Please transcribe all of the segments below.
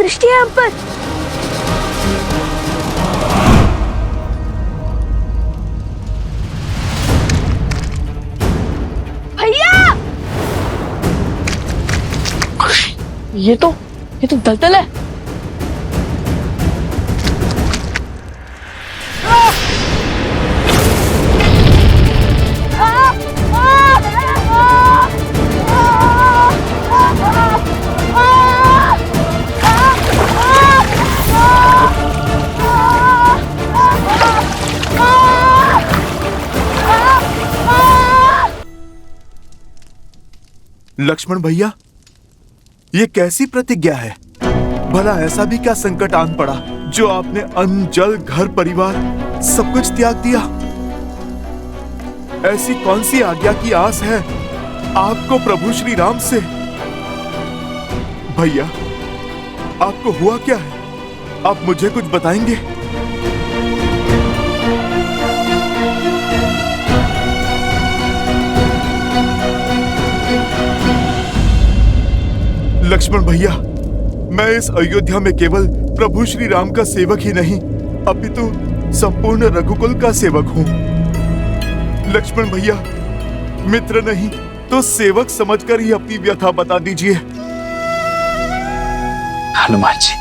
दृष्टि है हम पर। भैया, ये तो दलदल है। लक्ष्मण भैया, ये कैसी प्रतिज्ञा है? भला ऐसा भी क्या संकट आन पड़ा जो आपने अन्न, जल, घर, परिवार सब कुछ त्याग दिया? ऐसी कौन सी आज्ञा की आस है आपको प्रभु श्री राम से? भैया, आपको हुआ क्या है? आप मुझे कुछ बताएंगे? लक्ष्मण भैया, मैं इस अयोध्या में केवल प्रभु श्री राम का सेवक ही नहीं, अपितु संपूर्ण रघुकुल का सेवक हूँ। लक्ष्मण भैया, मित्र नहीं तो सेवक समझकर ही अपनी व्यथा बता दीजिए। हनुमान जी,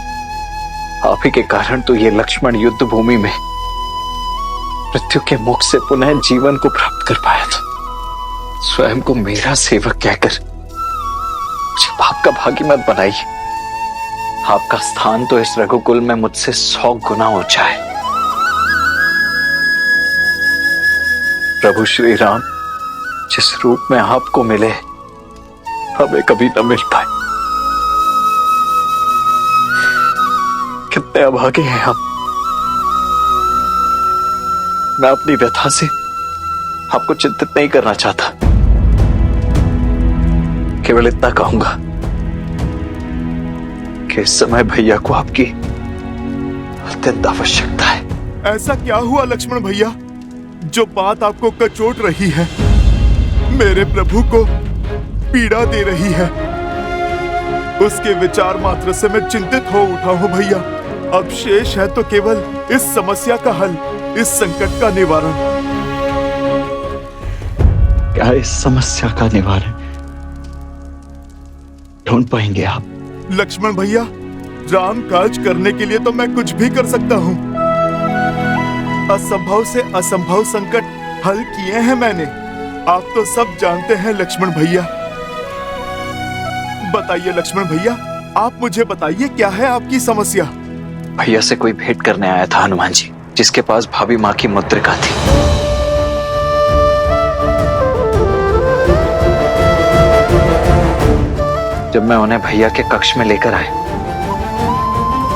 आप ही के कारण तो ये लक्ष्मण युद्ध भूमि में मृत्यु के मुख से पुनः जीवन को प्राप्त कर पाया था। स्वयं को मेरा सेवक कहकर मुझे पाप का भागी मत बनाइए। आपका स्थान तो इस रघुकुल में मुझसे 100 गुना ऊंचा है। प्रभु श्री राम जिस रूप में आपको मिले, हमें कभी न मिल पाए। कितने अभागे हैं हम। मैं अपनी व्यथा से आपको चिंतित नहीं करना चाहता, केवल इतना कहूंगा कि इस समय भैया को आपकी अत्यंत आवश्यकता है। ऐसा क्या हुआ लक्ष्मण भैया जो बात आपको कचोट रही है, मेरे प्रभु को पीड़ा दे रही है? उसके विचार मात्र से मैं चिंतित हो उठा हूं भैया। अब शेष है तो केवल इस समस्या का हल, इस संकट का निवारण। क्या इस समस्या का निवारण ढूंढ पाएंगे आप? लक्ष्मण भैया, राम काज करने के लिए तो मैं कुछ भी कर सकता हूँ। असंभव से असंभव संकट हल किए हैं मैंने, आप तो सब जानते हैं लक्ष्मण भैया। बताइए लक्ष्मण भैया, आप मुझे बताइए क्या है आपकी समस्या? भैया से कोई भेंट करने आया था हनुमान जी, जिसके पास भाभी माँ की मुद्रिका थी। जब मैं उन्हें भैया के कक्ष में लेकर आया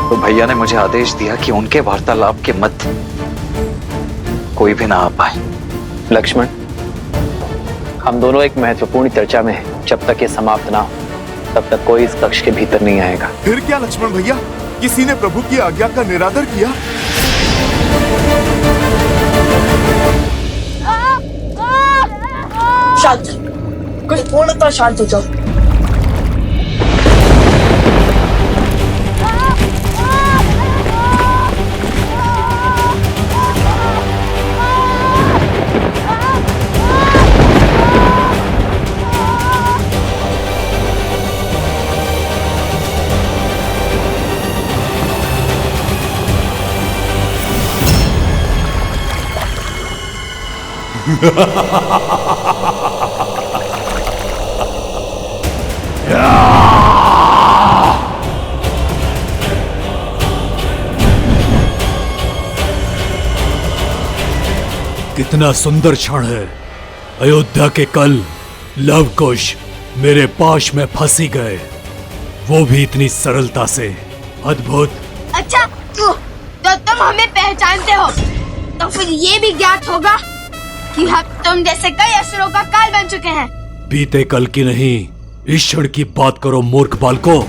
तो भैया ने मुझे आदेश दिया कि उनके वार्तालाप के मध्य कोई भी ना आ पाए। लक्ष्मण, हम दोनों एक महत्वपूर्ण चर्चा में हैं। जब तक ये समाप्त ना हो तब तक कोई इस कक्ष के भीतर नहीं आएगा। फिर क्या लक्ष्मण भैया, किसी ने प्रभु की आज्ञा का निरादर किया? शांत, कुछ पूर्णतः शांत हो जाओ। कितना सुंदर क्षण है। अयोध्या के कल लव कुश मेरे पाश में फंसी गए, वो भी इतनी सरलता से। अद्भुत। अच्छा, तो तुम हमें पहचानते हो, तो फिर ये भी ज्ञात होगा कि हम तुम जैसे कई असुरों का काल बन चुके हैं। बीते कल की नहीं, इस क्षण की बात करो मूर्ख बालको।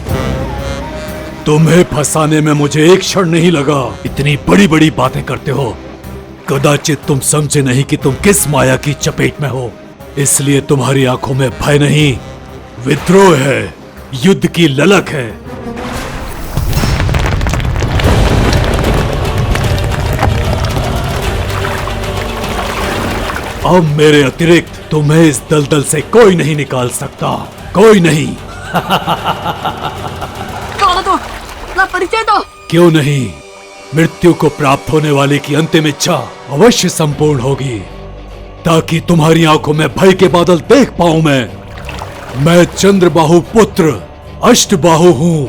तुम्हें फंसाने में मुझे एक क्षण नहीं लगा। इतनी बड़ी बड़ी बातें करते हो, कदाचित तुम समझे नहीं कि तुम किस माया की चपेट में हो। इसलिए तुम्हारी आंखों में भय नहीं, विद्रोह है, युद्ध की ललक है। अब मेरे अतिरिक्त तुम्हें इस दलदल से कोई नहीं निकाल सकता, कोई नहीं। तो अपना परिचय दो। क्यों नहीं? मृत्यु को प्राप्त होने वाले की अंतिम इच्छा अवश्य संपूर्ण होगी, ताकि तुम्हारी आंखों में भय के बादल देख पाऊं। मैं चंद्रबाहु पुत्र अष्टबाहु हूं।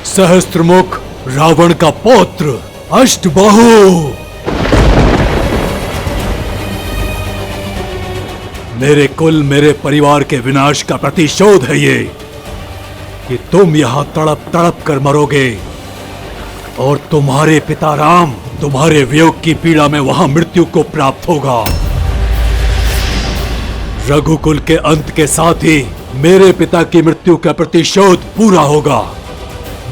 सहस्त्रमुख रावण का पौत्र अष्टबाहु। मेरे कुल, मेरे परिवार के विनाश का प्रतिशोध है ये कि तुम यहां तड़प तड़प कर मरोगे और तुम्हारे पिता राम तुम्हारे वियोग की पीड़ा में वहां मृत्यु को प्राप्त होगा। रघुकुल के अंत के साथ ही मेरे पिता की मृत्यु का प्रतिशोध पूरा होगा।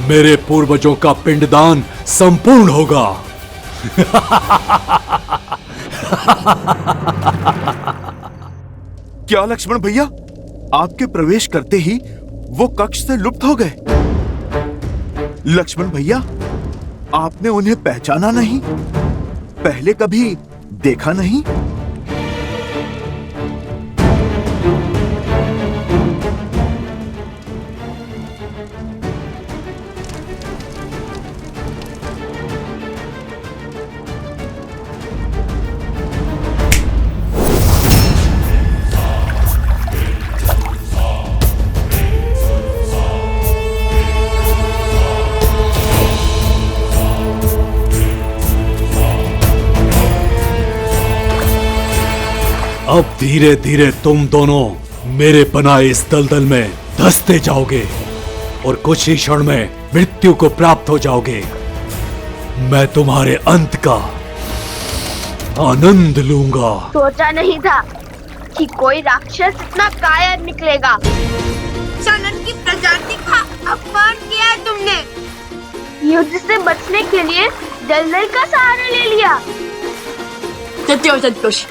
मेरे पूर्वजों का पिंडदान संपूर्ण होगा। क्या लक्ष्मण भैया, आपके प्रवेश करते ही वो कक्ष से लुप्त हो गए? लक्ष्मण भैया, आपने उन्हें पहचाना नहीं? पहले कभी देखा नहीं? अब धीरे धीरे तुम दोनों मेरे बनाए इस दलदल में धंसते जाओगे और कुछ ही क्षण में मृत्यु को प्राप्त हो जाओगे। मैं तुम्हारे अंत का आनंद लूंगा। सोचा नहीं था कि कोई राक्षस इतना कायर निकलेगा। सनन की प्रजाति का अपमान किया है तुमने। युद्ध से बचने के लिए दलदल का सहारा ले लिया। संतोष,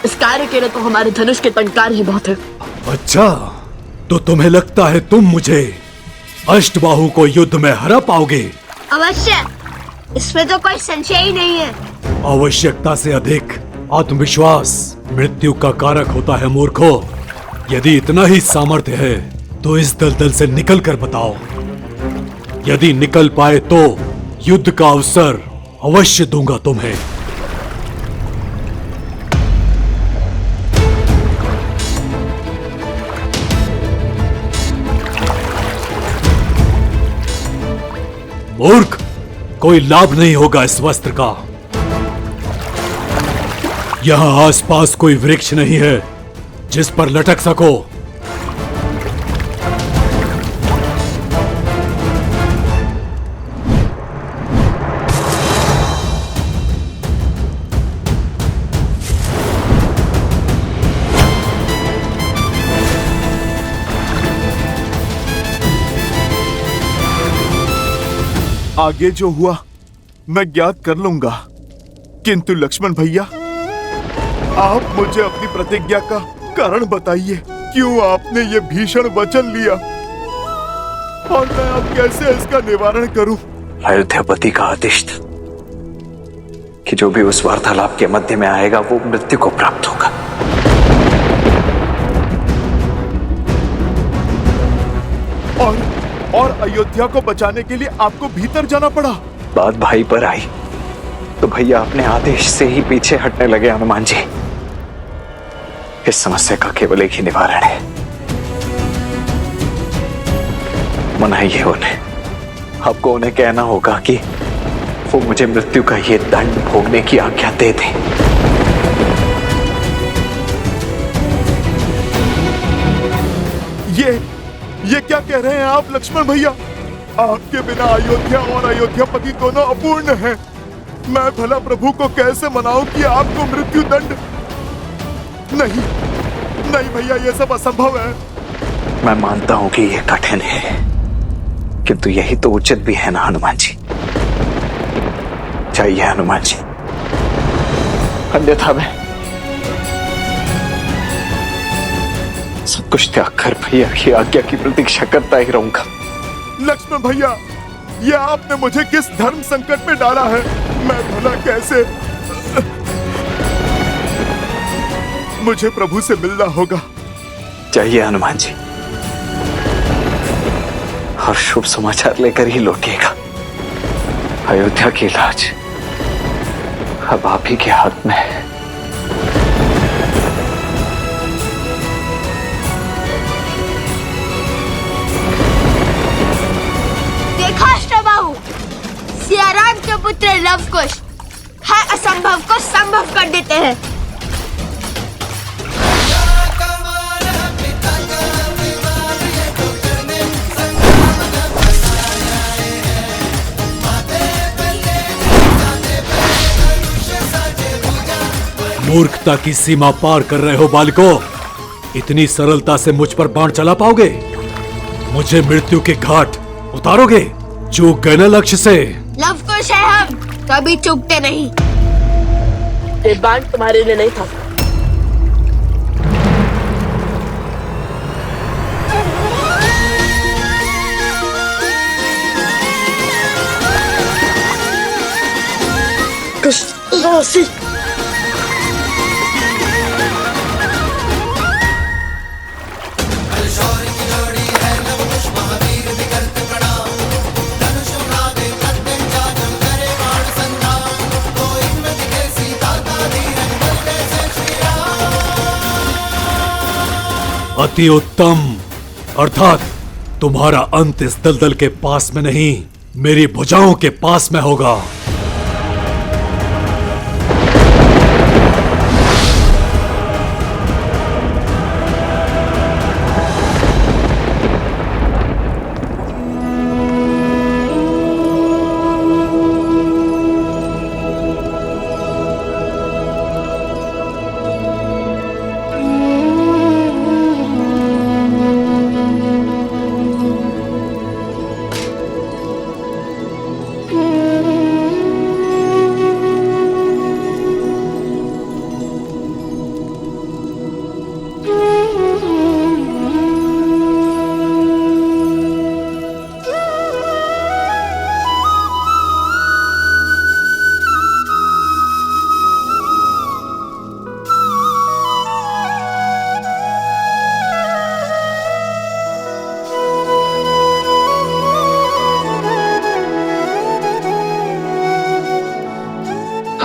इस कार्य के लिए तो हमारे धनुष के टंकार ही बहुत है। अच्छा, तो तुम्हें लगता है तुम मुझे अष्टबाहु को युद्ध में हरा पाओगे? अवश्य, इसमें तो कोई संशय ही नहीं है। आवश्यकता से अधिक आत्मविश्वास मृत्यु का कारक होता है मूर्खों। यदि इतना ही सामर्थ्य है तो इस दलदल से निकल कर बताओ। यदि निकल पाए तो युद्ध का अवसर अवश्य दूंगा तुम्हें। मूर्ख, कोई लाभ नहीं होगा इस वस्त्र का। यहां आसपास कोई वृक्ष नहीं है जिस पर लटक सको। आगे जो हुआ मैं ज्ञात कर लूंगा, किंतु लक्ष्मण भैया, आप मुझे अपनी प्रतिज्ञा का कारण बताइए। क्यों आपने ये भीषण वचन लिया और मैं अब कैसे इसका निवारण करूं? अयोध्यापति का आदेश था कि जो भी उस वार्तालाप के मध्य में आएगा वो मृत्यु को प्राप्त होगा। और अयोध्या को बचाने के लिए आपको भीतर जाना पड़ा। बात भाई पर आई तो भैया अपने आदेश से ही पीछे हटने लगे। हनुमान जी, इस समस्या का केवल एक ही निवारण है। मनाइए उन्हें। आपको उन्हें कहना होगा कि वो मुझे मृत्यु का ये दंड भोगने की आज्ञा दे दें। ये क्या कह रहे हैं आप लक्ष्मण भैया? आपके बिना अयोध्या और अयोध्यापति दोनों अपूर्ण हैं। मैं भला प्रभु को कैसे मनाऊं कि आपको मृत्यु दंड? नहीं भैया, ये सब असंभव है। मैं मानता हूं कि यह कठिन है, किंतु यही तो उचित भी है ना हनुमान जी। चाहिए हनुमान जी, अन्यथा मैं सब कुछ त्याग कर भैया की आज्ञा की प्रतीक्षा करता ही रहूंगा। लक्ष्मण भैया, ये आपने मुझे किस धर्म संकट में डाला है? मैं भला कैसे? मुझे प्रभु से मिलना होगा। चाहिए हनुमान जी, और शुभ समाचार लेकर ही लौटिएगा। अयोध्या की लाज अब आप ही के हाथ में है। देखा अष्टबाहु, सियाराम के पुत्र लवकुश हर असंभव को संभव कर देते हैं। मूर्खता की सीमा पार कर रहे हो बालको। इतनी सरलता से मुझ पर बाण चला पाओगे? मुझे मृत्यु के घाट उतारोगे? चूक गए ना लक्ष्य से। लवकुश है हम, कभी चूकते नहीं। ये बाण तुम्हारे लिए नहीं था। कृष्ण अति उत्तम। अर्थात तुम्हारा अंत इस दलदल के पास में नहीं, मेरी भुजाओं के पास में होगा।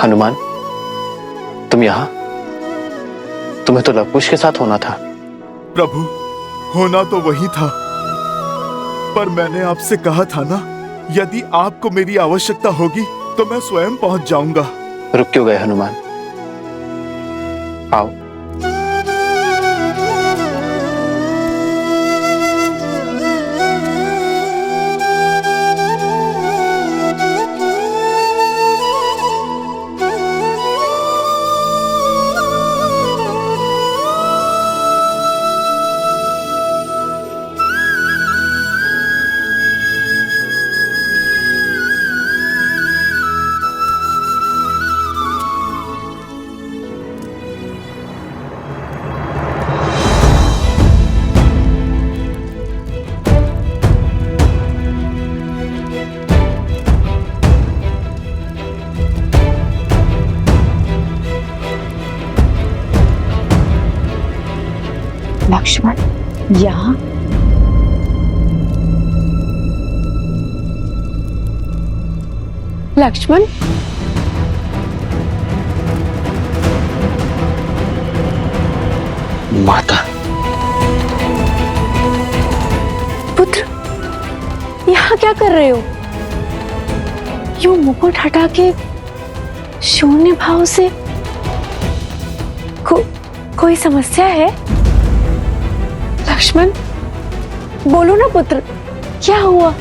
हनुमान, तुम यहाँ? तुम्हें तो लवकुश के साथ होना था। प्रभु, होना तो वही था, पर मैंने आपसे कहा था ना, यदि आपको मेरी आवश्यकता होगी तो मैं स्वयं पहुंच जाऊंगा। रुक क्यों गए हनुमान? आओ। लक्ष्मण यहाँ? लक्ष्मण, माता। पुत्र, यहाँ क्या कर रहे हो? यूं मुकुट हटा के शून्य भाव से कोई समस्या है? लक्ष्मण, बोलो ना पुत्र, क्या हुआ?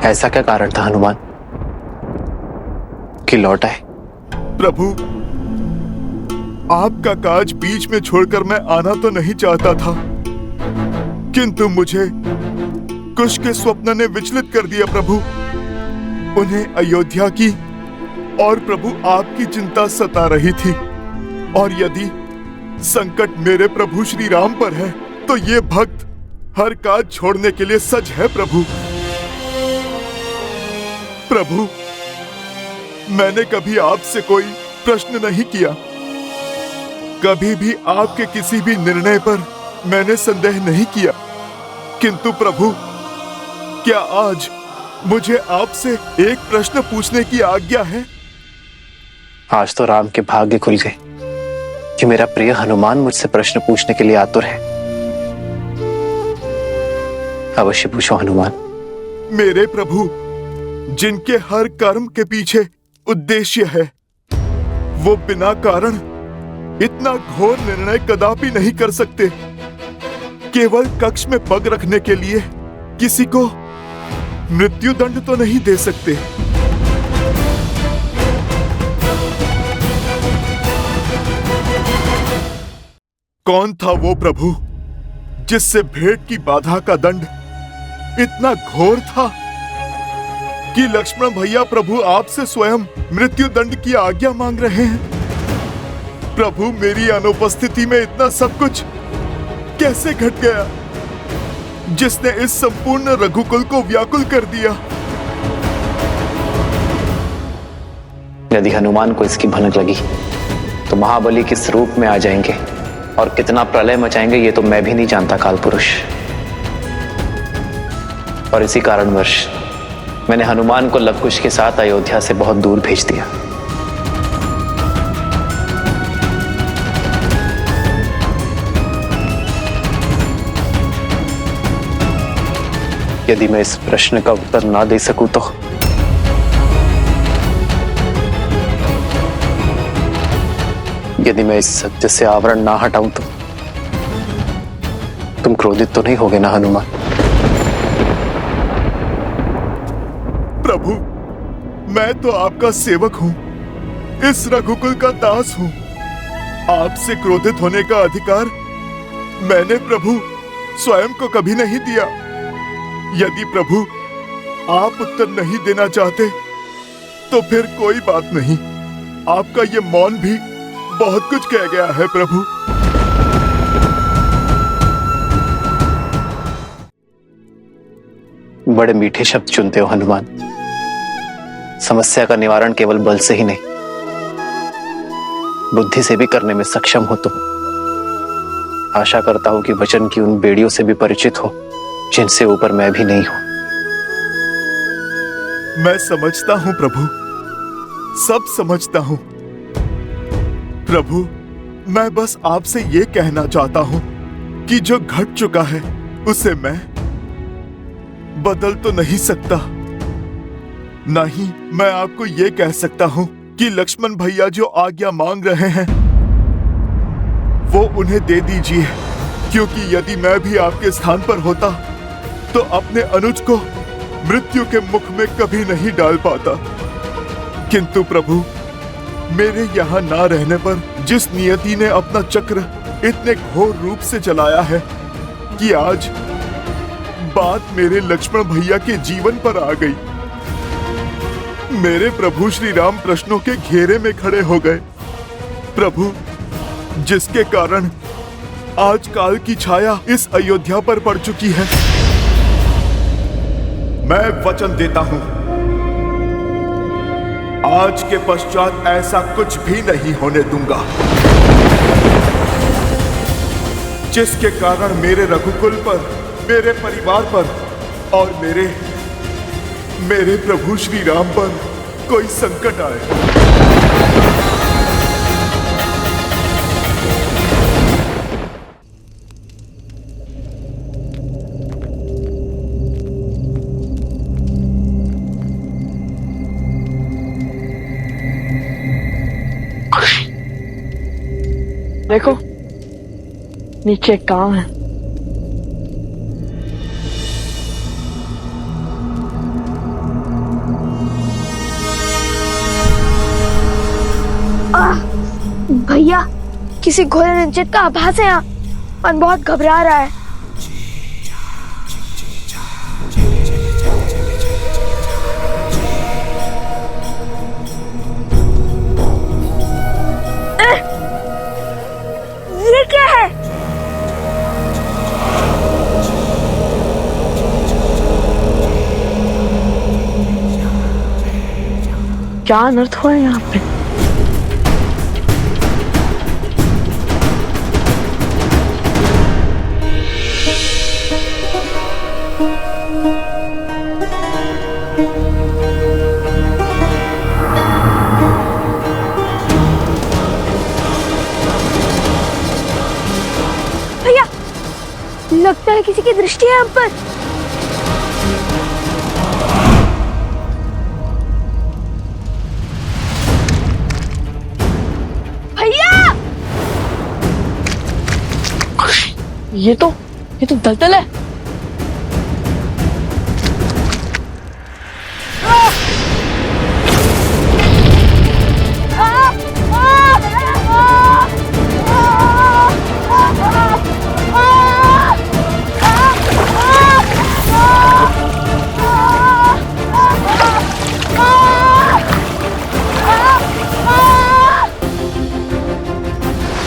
ऐसा क्या कारण था हनुमान कि लौट आए? प्रभु, आपका काज बीच में छोड़कर मैं आना तो नहीं चाहता था, किंतु मुझे कुश के स्वप्न ने विचलित कर दिया प्रभु। उन्हें अयोध्या की और प्रभु आपकी चिंता सता रही थी, और यदि संकट मेरे प्रभु श्री राम पर है तो ये भक्त हर काज छोड़ने के लिए सज है प्रभु। प्रभु, मैंने कभी आपसे कोई प्रश्न नहीं किया, कभी भी आपके किसी भी निर्णय पर मैंने संदेह नहीं किया, किंतु प्रभु, क्या आज मुझे आपसे एक प्रश्न पूछने की आज्ञा है? आज तो राम के भाग्य खुल गए कि मेरा प्रिय हनुमान मुझसे प्रश्न पूछने के लिए आतुर है। अवश्य पूछो हनुमान। मेरे प्रभु, जिनके हर कर्म के पीछे उद्देश्य है, वो बिना कारण इतना घोर निर्णय कदापि नहीं कर सकते। केवल कक्ष में पग रखने के लिए किसी को मृत्यु दंड तो नहीं दे सकते। कौन था वो प्रभु जिससे भेंट की बाधा का दंड इतना घोर था कि लक्ष्मण भैया प्रभु आपसे स्वयं मृत्यु दंड की आज्ञा मांग रहे हैं? प्रभु, मेरी अनुपस्थिति में इतना सब कुछ कैसे घट गया, जिसने इस संपूर्ण रघुकुल को व्याकुल कर दिया? यदि हनुमान को इसकी भनक लगी तो महाबली किस रूप में आ जाएंगे और कितना प्रलय मचाएंगे ये तो मैं भी नहीं जानता काल पुरुष। और इसी कारणवश मैंने हनुमान को लवकुश के साथ अयोध्या से बहुत दूर भेज दिया। यदि मैं इस प्रश्न का उत्तर ना दे सकूं तो यदि मैं इस सत्य से आवरण ना हटाऊं तो तुम क्रोधित तो नहीं होगे ना हनुमान? प्रभु, मैं तो आपका सेवक हूं, इस रघुकुल का दास हूं। आपसे क्रोधित होने का अधिकार मैंने प्रभु स्वयं को कभी नहीं दिया। यदि प्रभु आप उत्तर नहीं देना चाहते तो फिर कोई बात नहीं, आपका ये मौन भी बहुत कुछ कह गया है प्रभु। बड़े मीठे शब्द चुनते हो हनुमान। समस्या का निवारण केवल बल से ही नहीं, बुद्धि से भी करने में सक्षम हो तुम। आशा करता हूं कि वचन की उन बेड़ियों से भी परिचित हो जिनसे ऊपर मैं भी नहीं हूं। मैं समझता हूं प्रभु, सब समझता हूं। प्रभु, मैं बस आपसे ये कहना चाहता हूं कि जो घट चुका है उसे मैं बदल तो नहीं सकता। नहीं, मैं आपको ये कह सकता हूं कि लक्ष्मण भैया जो आज्ञा मांग रहे हैं वो उन्हें दे दीजिए, क्योंकि यदि मैं भी आपके स्थान पर होता तो अपने अनुज को मृत्यु के मुख में कभी नहीं डाल पाता। किंतु प्रभु, मेरे यहाँ ना रहने पर जिस नियति ने अपना चक्र इतने घोर रूप से चलाया है कि आज बात मेरे लक्ष्मण भैया के जीवन पर आ गई। मेरे प्रभु श्री राम प्रश्नों के घेरे में खड़े हो गए। प्रभु, जिसके कारण आज काल की छाया इस अयोध्या पर पड़ चुकी है। मैं वचन देता हूं, आज के पश्चात ऐसा कुछ भी नहीं होने दूंगा जिसके कारण मेरे रघुकुल पर, मेरे परिवार पर और मेरे प्रभु श्री राम पर कोई संकट आए। देखो नीचे कहाँ है। भैया, किसी घोर निश्चित का आभास है यहाँ। मन बहुत घबरा रहा है। ये क्या है? क्या अनर्थ हुआ है यहाँ पे? भैया, लगता है किसी की दृष्टि है हम पर। भैया, ये तो दलदल है।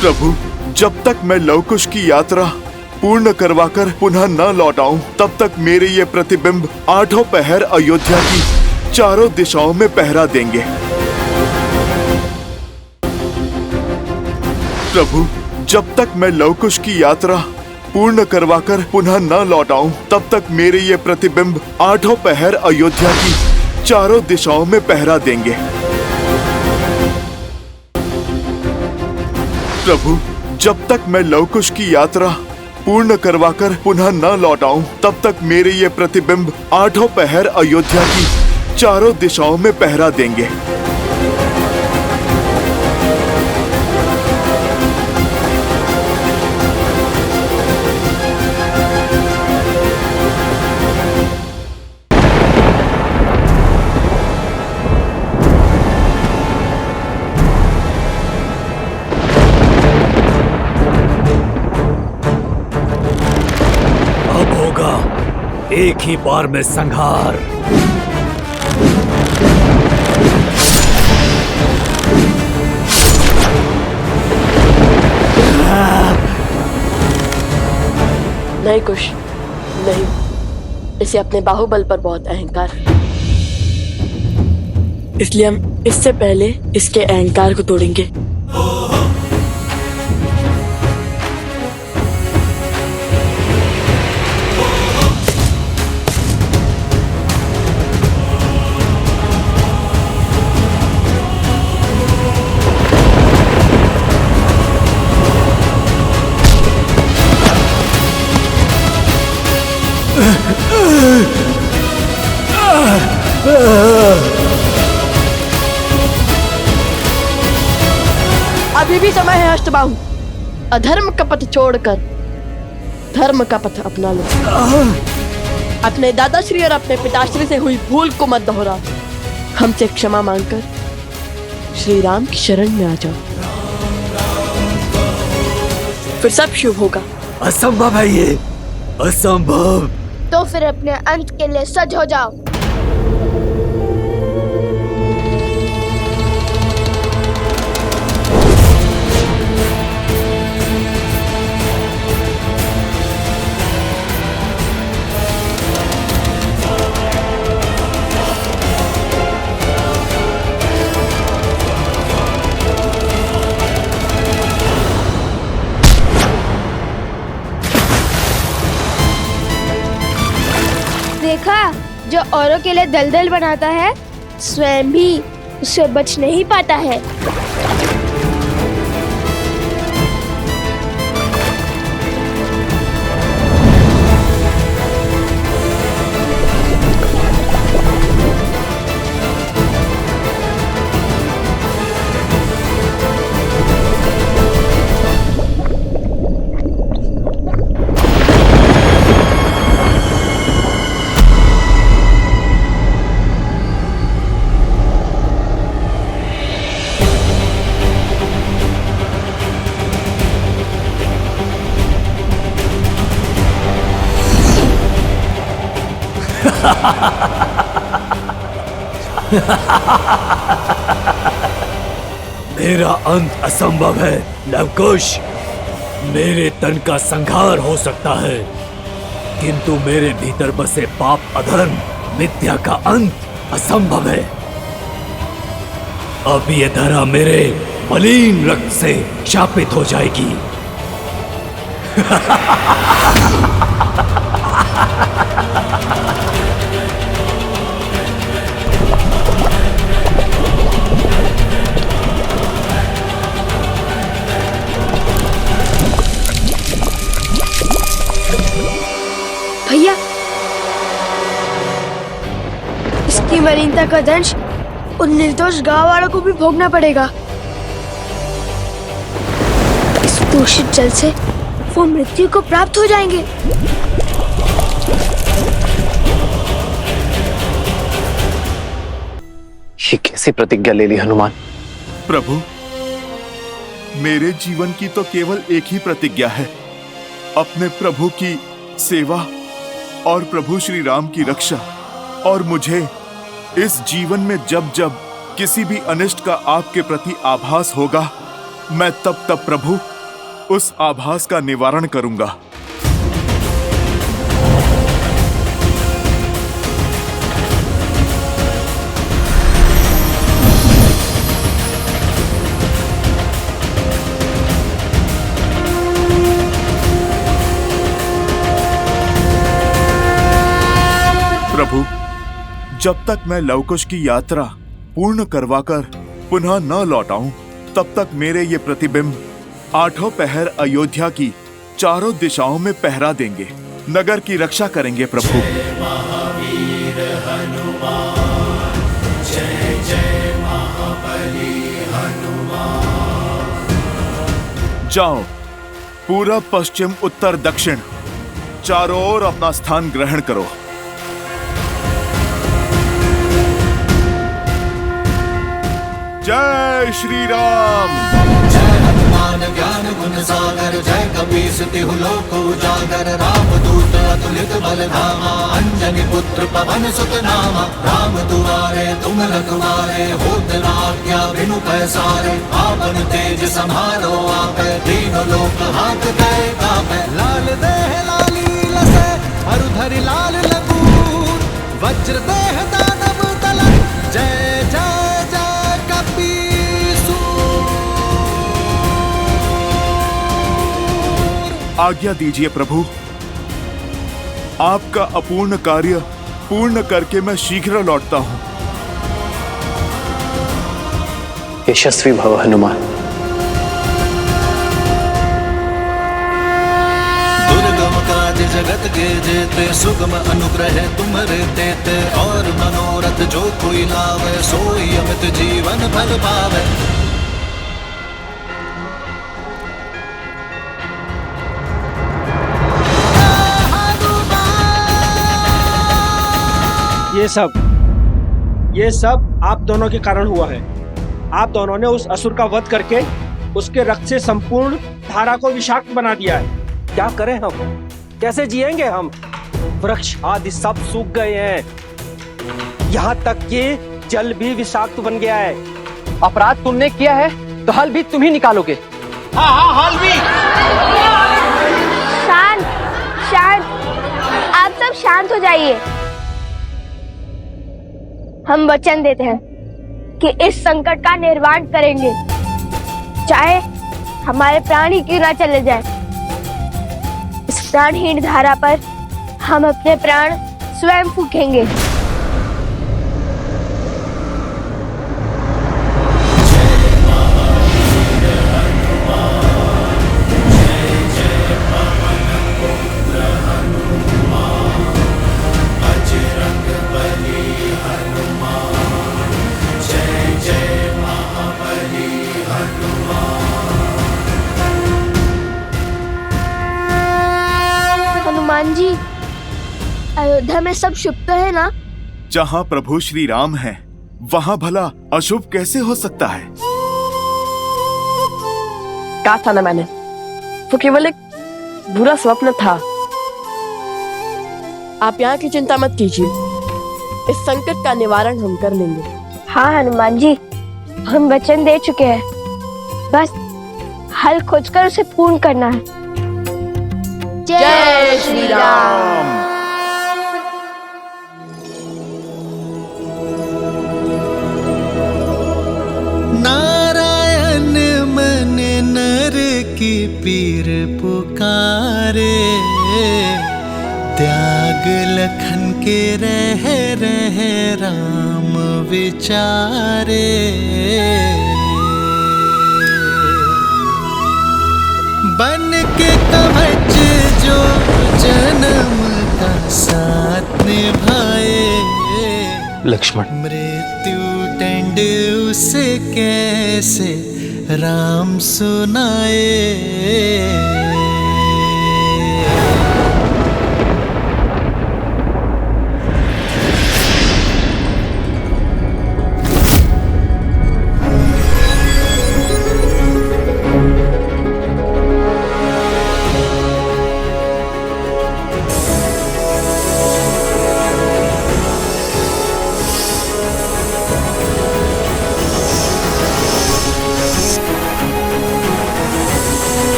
प्रभु, जब तक मैं लवकुश की यात्रा पूर्ण करवाकर पुनः न लौट आऊं, तब तक मेरे ये प्रतिबिंब 8 पहर अयोध्या की चारों दिशाओं में पहरा देंगे। प्रभु, जब तक मैं लवकुश की यात्रा पूर्ण करवाकर पुनः न लौट आऊं, तब तक मेरे ये प्रतिबिंब 8 पहर अयोध्या की चारों दिशाओं में पहरा देंगे। प्रभु, जब तक मैं लवकुश की यात्रा पूर्ण करवाकर पुनः न लौट आऊं, तब तक मेरे ये प्रतिबिंब 8 पहर अयोध्या की चारों दिशाओं में पहरा देंगे। एक ही बार में संहार। नहीं कुश, नहीं। इसे अपने बाहुबल पर बहुत अहंकार है, इसलिए हम इससे पहले इसके अहंकार को तोड़ेंगे। अभी भी समय है अष्टबाहु, अधर्म का पथ छोड़कर धर्म का पथ अपना लो। अपने दादाश्री और अपने पिताश्री से हुई भूल को मत दोहराओ। हमसे क्षमा मांगकर श्री राम की शरण में आ जाओ, फिर सब शुभ होगा। असंभव है ये, असंभव। तो फिर अपने अंत के लिए सज हो जाओ। देखा, जो औरों के लिए दलदल बनाता है, स्वयं भी उससे बच नहीं पाता है। मेरा अंत असंभव है लवकुश। मेरे तन का संहार हो सकता है, किंतु मेरे भीतर बसे पाप, अधर्म, मिथ्या का अंत असंभव है। अब ये धरा मेरे मलिन रक्त से शापित हो जाएगी। भैया, इसकी मलिनता का दंश उन निर्दोष गांव वालों को भी भोगना पड़ेगा। इस दूषित जल से वो मृत्यु को प्राप्त हो जाएंगे। ये कैसी प्रतिज्ञा ले ली हनुमान? प्रभु, मेरे जीवन की तो केवल एक ही प्रतिज्ञा है, अपने प्रभु की सेवा और प्रभु श्री राम की रक्षा। और मुझे इस जीवन में जब जब किसी भी अनिष्ट का आपके प्रति आभास होगा, मैं तब तब प्रभु उस आभास का निवारण करूंगा। प्रभु, जब तक मैं लवकुश की यात्रा पूर्ण करवाकर पुनः न लौट आऊं, तब तक मेरे ये प्रतिबिंब 8 पहर अयोध्या की चारों दिशाओं में पहरा देंगे, नगर की रक्षा करेंगे। प्रभु, महावीर हनुमान, जय जय महाबली हनुमान। जाओ, पूरब पश्चिम उत्तर दक्षिण चारों ओर अपना स्थान ग्रहण करो। जय श्री राम। जय हनुमान ज्ञान गुण सागर, जय कपीस तिहु लोक उजागर। राम दूत अतुलित बल धामा, अंजनी पुत्र पवन सुत नामा। राम दुआरे तुम रखवारे, होत न आज्ञा बिनु पैसारे। आपन तेज समारो आपे, तीनों लोक हाथ कै कापे। लाल देह लाली लसे, अरुधरि लाल लंगूर। वज्र देह दानव दलन, जय जय आज्ञा दीजिए प्रभु, आपका अपूर्ण कार्य पूर्ण करके मैं शीघ्र लौटता हूं। यशस्वी भव हनुमान। दुर्गम काज जगत के जेते, सुगम अनुग्रह तुम्हारे तेते। और मनोरथ जो कोई लावे, सोई अमित जीवन फल पावे। ये सब आप दोनों के कारण हुआ है। आप दोनों ने उस असुर का वध करके उसके रक्त से संपूर्ण धारा को विषाक्त बना दिया है। क्या करें हम? कैसे जिएंगे हम? वृक्ष आदि सब सूख गए हैं, यहाँ तक कि जल भी विषाक्त बन गया है। अपराध तुमने किया है तो हल भी तुम ही निकालोगे। हाँ, हल भी। शांत शांत, आप सब शांत हो जाइए। हम वचन देते हैं कि इस संकट का निर्वाण करेंगे, चाहे हमारे प्राण ही क्यों ना चले जाए। इस प्राणहीन धारा पर हम अपने प्राण स्वयं फूकेंगे। हनुमान जी, अयोध्या में सब शुभ तो है ना? जहां प्रभु श्री राम हैं, वहां भला अशुभ कैसे हो सकता है? कहा था ना मैंने, वो केवल एक बुरा स्वप्न था। आप यहाँ की चिंता मत कीजिए, इस संकट का निवारण हम कर लेंगे। हाँ हनुमान जी, हम वचन दे चुके हैं, बस हल खोजकर उसे पूर्ण करना है। जय श्री राम। जुग लखन के रहे राम विचारे, बन के कवच जो जन्म का साथ निभाए। लक्ष्मण, मृत्यु दंड उसे कैसे राम सुनाए।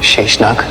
शेषनाग,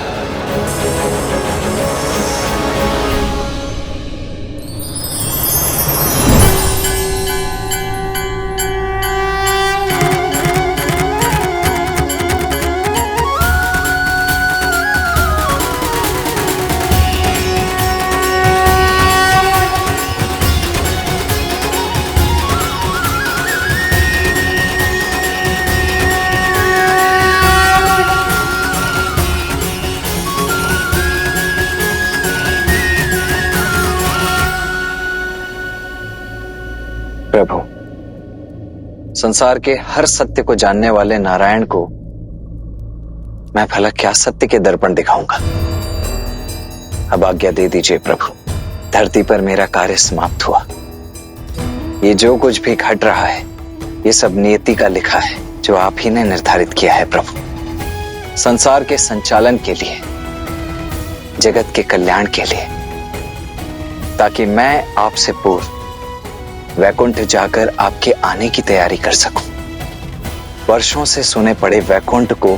प्रभु, संसार के हर सत्य को जानने वाले नारायण को मैं भला क्या सत्य के दर्पण दिखाऊंगा। अब आज्ञा दे दीजिए प्रभु। धरती पर मेरा कार्य समाप्त हुआ। ये जो कुछ भी घट रहा है ये सब नियति का लिखा है, जो आप ही ने निर्धारित किया है प्रभु। संसार के संचालन के लिए, जगत के कल्याण के लिए, ताकि मैं आपसे पूर्व वैकुंठ जाकर आपके आने की तैयारी कर सकूं। वर्षों से सुने पड़े वैकुंठ को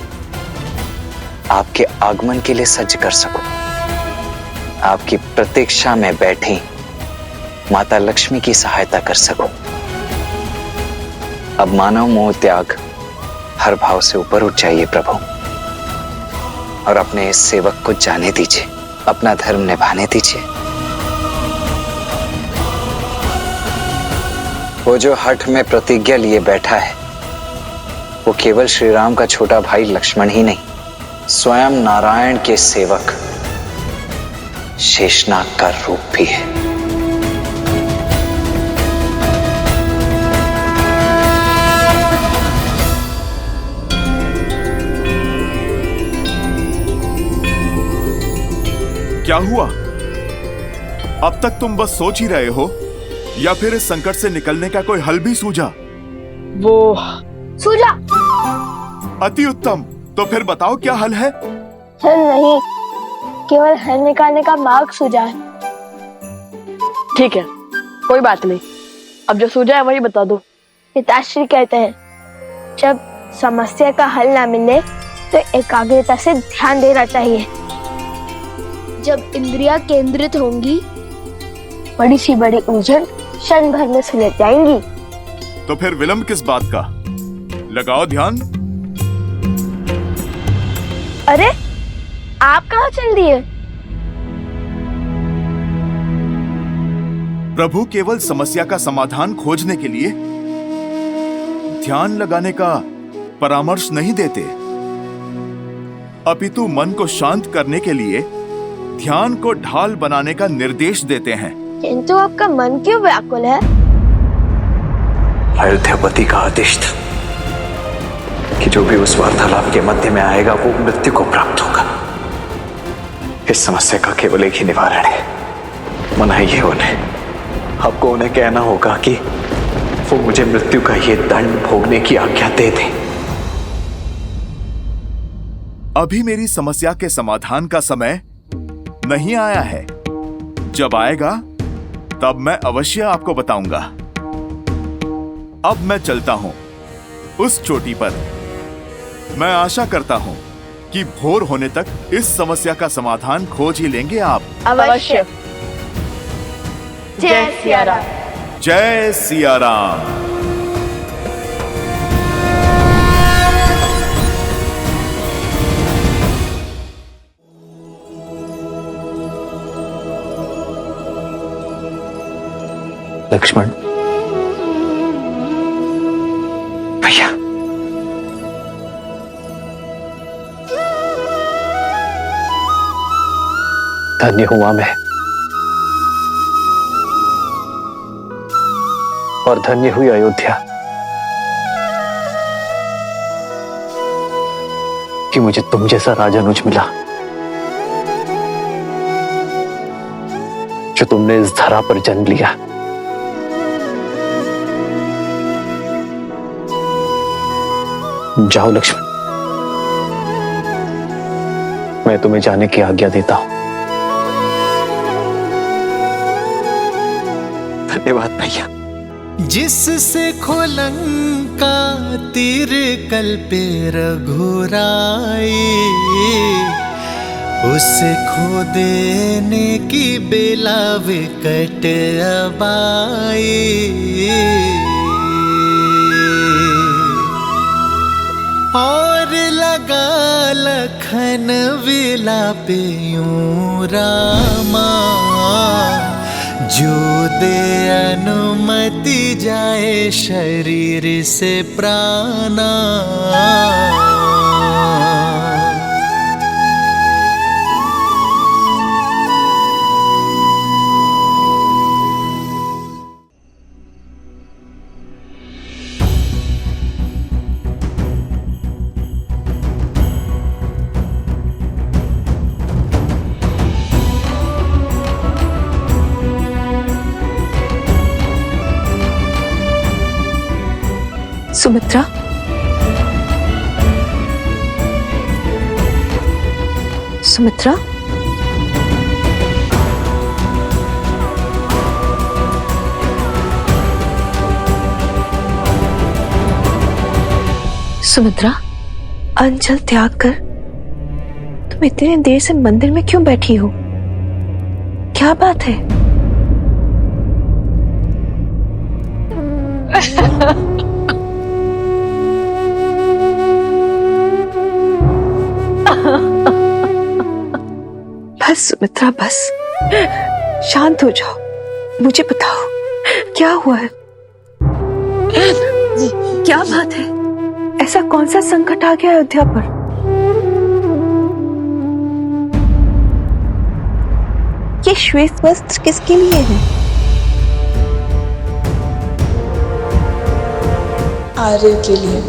आपके आगमन के लिए सज्ज कर सकूं। आपकी प्रतीक्षा में बैठी माता लक्ष्मी की सहायता कर सकूं। अब मानव मोह त्याग हर भाव से ऊपर उठ जाइए प्रभु, और अपने इस सेवक को जाने दीजिए, अपना धर्म निभाने दीजिए। वो जो हठ में प्रतिज्ञा लिए बैठा है वो केवल श्री राम का छोटा भाई लक्ष्मण ही नहीं, स्वयं नारायण के सेवक शेषनाग का रूप भी है। क्या हुआ? अब तक तुम बस सोच ही रहे हो या फिर इस संकट से निकलने का कोई हल भी सूझा? वो सूझा। अति उत्तम। तो फिर बताओ क्या हल है? हल नहीं, केवल हल निकालने का मार्ग सूझा है। ठीक है, कोई बात नहीं। अब जो सूझा है वही बता दो। पिताश्री कहते हैं जब समस्या का हल ना मिले तो एकाग्रता से ध्यान देना चाहिए। जब इंद्रियां केंद्रित होंगी बड़ी सी बड़ी उलझन क्षण भर में सुलझ जाएंगी। तो फिर विलंब किस बात का? लगाओ ध्यान। अरे आप कहाँ चल दिए? प्रभु केवल समस्या का समाधान खोजने के लिए ध्यान लगाने का परामर्श नहीं देते, अपितु मन को शांत करने के लिए ध्यान को ढाल बनाने का निर्देश देते हैं। किंतु आपका मन क्यों व्याकुल है? अयोध्यापति का आदेश था कि जो भी उस वार्तालाप के मध्य में आएगा वो मृत्यु को प्राप्त होगा। इस समस्या का केवल एक ही निवारण है, मनाइए उन्हें। आपको उन्हें कहना होगा कि वो मुझे मृत्यु का ये दंड भोगने की आज्ञा दे दें। अभी मेरी समस्या के समाधान का समय नहीं आया है। जब आएगा तब मैं अवश्य आपको बताऊंगा। अब मैं चलता हूं उस चोटी पर। मैं आशा करता हूं कि भोर होने तक इस समस्या का समाधान खोज ही लेंगे आप। अवश्य। जय सिया राम। जय सिया राम। लक्ष्मण भैया, धन्य हुआ मैं और धन्य हुई अयोध्या कि मुझे तुम जैसा राजानुज मिला, जो तुमने इस धरा पर जन्म लिया। जाओ लक्ष्मण, मैं तुम्हें जाने की आज्ञा देता हूं। धन्यवाद भैया। जिससे खोलंका तीर कल पे रघुराई, उसे खो देने की बेला विकट अबाई। और लगा लखन विलापे यूं रामा, जो दे अनुमति जाए शरीर से प्राणा। सुमित्रा, सुमित्रा, सुमित्रा, अंजल त्याग कर तुम इतनी देर से मंदिर में क्यों बैठी हो? क्या बात है? बस सुमित्रा, बस शांत हो जाओ। मुझे बताओ क्या हुआ है? क्या बात है? ऐसा कौन सा संकट आ गया अयोध्या पर? ये श्वेत वस्त्र किसके लिए है? आर्य के लिए।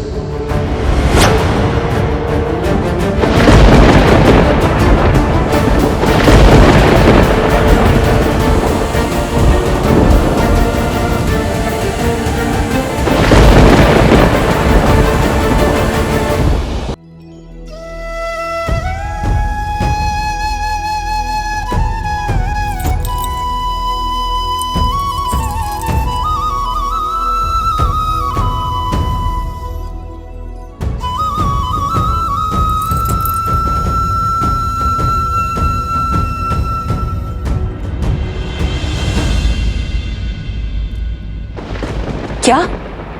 क्या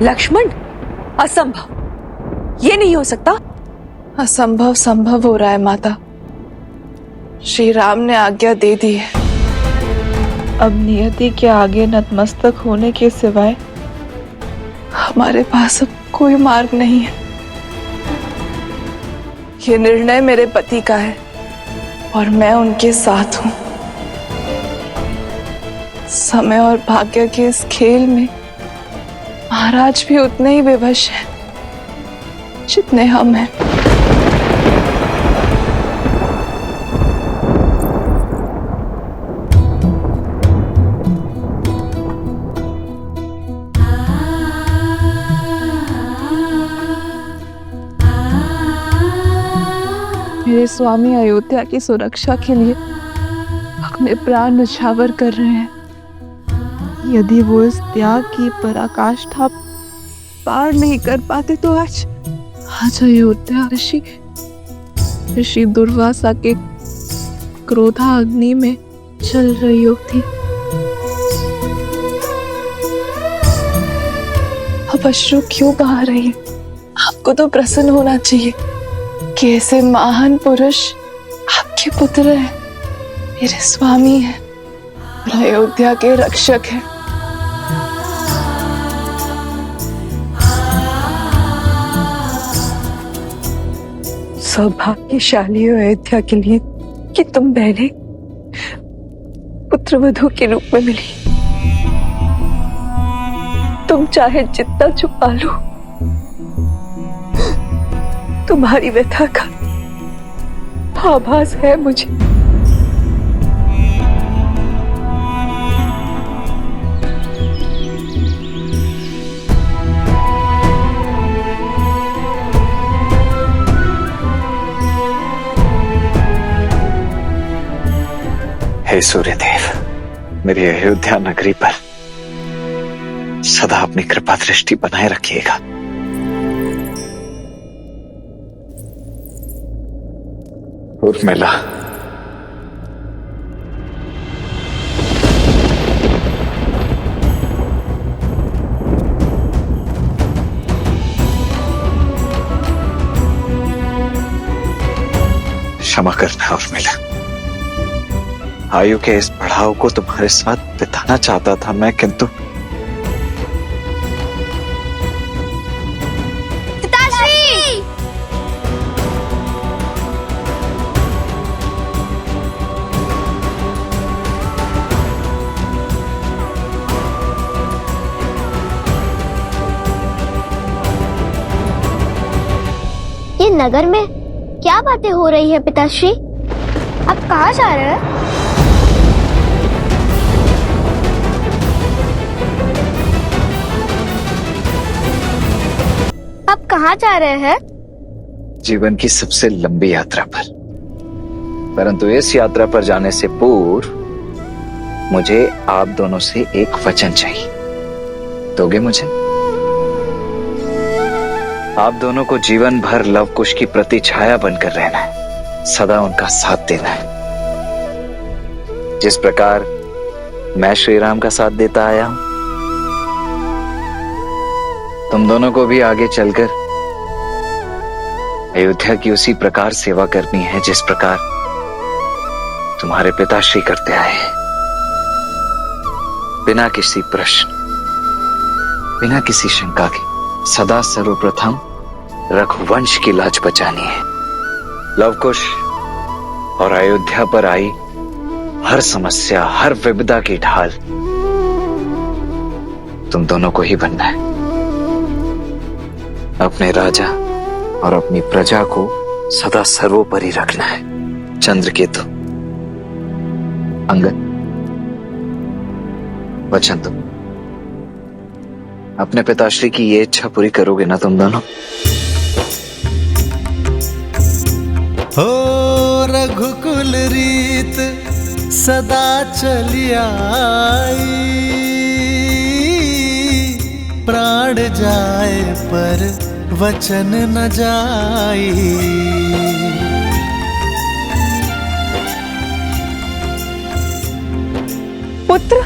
लक्ष्मण? असंभव, ये नहीं हो सकता। असंभव संभव हो रहा है माता। श्री राम ने आज्ञा दे दी है। अब नियति के आगे नतमस्तक होने के सिवाय हमारे पास अब कोई मार्ग नहीं है। ये निर्णय मेरे पति का है और मैं उनके साथ हूं। समय और भाग्य के इस खेल में महाराज भी उतने ही विवश हैं जितने हम हैं। मेरे स्वामी अयोध्या की सुरक्षा के लिए अपने प्राण न्यौछावर कर रहे हैं। यदि वो इस त्याग की पराकाष्ठा पार नहीं कर पाते तो आज अयोध्या ऋषि दुर्वासा के क्रोधाग्नि में जल रही होती। अब अश्रु क्यों बहा रही है? आपको तो प्रसन्न होना चाहिए कि ऐसे महान पुरुष आपके पुत्र हैं, मेरे स्वामी हैं और अयोध्या के रक्षक हैं। सौभाग्यशाली हो अयोध्या के लिए कि तुम बहने पुत्रवधू के रूप में मिली। तुम चाहे जितना छुपा लो, तुम्हारी व्यथा का आभास है मुझे। हे सूर्यदेव, मेरी अयोध्या नगरी पर सदा अपनी कृपा दृष्टि बनाए रखिएगा। उर्मिला, क्षमा करना उर्मिला, आयु के इस पड़ाव को तुम्हारे साथ बिताना चाहता था मैं, किंतु पिताश्री! ये नगर में क्या बातें हो रही है पिताश्री? आप कहाँ जा रहे हैं? आप कहाँ जा रहे हैं? जीवन की सबसे लंबी यात्रा पर, परंतु इस यात्रा पर जाने से पूर्व मुझे आप दोनों से एक वचन चाहिए। दोगे मुझे? आप दोनों को जीवन भर लव कुश की प्रतिछाया बनकर रहना है, सदा उनका साथ देना है। जिस प्रकार मैं श्री राम का साथ देता आया हूं, तुम दोनों को भी आगे चलकर अयोध्या की उसी प्रकार सेवा करनी है जिस प्रकार तुम्हारे पिताश्री करते आए हैं। बिना किसी प्रश्न, बिना किसी शंका के सदा सर्वप्रथम रघुवंश की लाज बचानी है। लवकुश और अयोध्या पर आई हर समस्या, हर विपदा की ढाल तुम दोनों को ही बनना है। अपने राजा और अपनी प्रजा को सदा सर्वोपरि रखना है। चंद्रकेतु, अंगद, वचन दो, अपने पिताश्री की ये इच्छा पूरी करोगे ना तुम दोनों? हो रघुकुल रीत सदा चली आई, प्राण जाए पर वचन न जाई। पुत्र,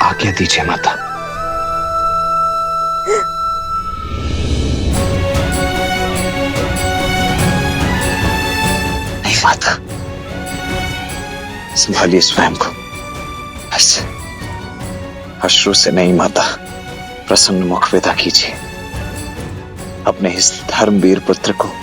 आज्ञा दीजिए माता। नहीं माता, संभालिए स्वयं को, ऐसे अश्रु से नहीं माता। प्रसन्न मुख विदा कीजिए अपने इस धर्मवीर पुत्र को।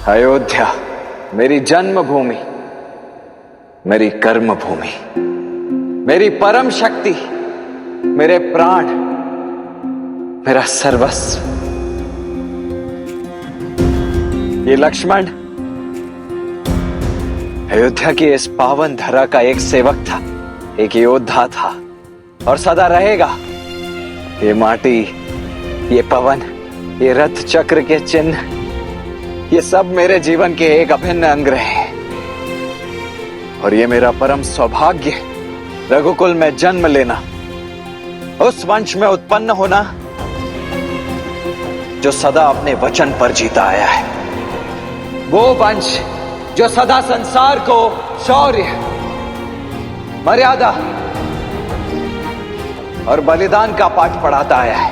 अयोध्या मेरी जन्मभूमि, मेरी कर्म भूमि, मेरी परम शक्ति, मेरे प्राण, मेरा सर्वस्व। ये लक्ष्मण अयोध्या की इस पावन धरा का एक सेवक था, एक योद्धा था और सदा रहेगा। ये माटी, ये पवन, ये रथ चक्र के चिन्ह, ये सब मेरे जीवन के एक अभिन्न अंग रहे। और ये मेरा परम सौभाग्य, रघुकुल में जन्म लेना, उस वंश में उत्पन्न होना जो सदा अपने वचन पर जीता आया है। वो वंश जो सदा संसार को शौर्य, मर्यादा और बलिदान का पाठ पढ़ाता आया है।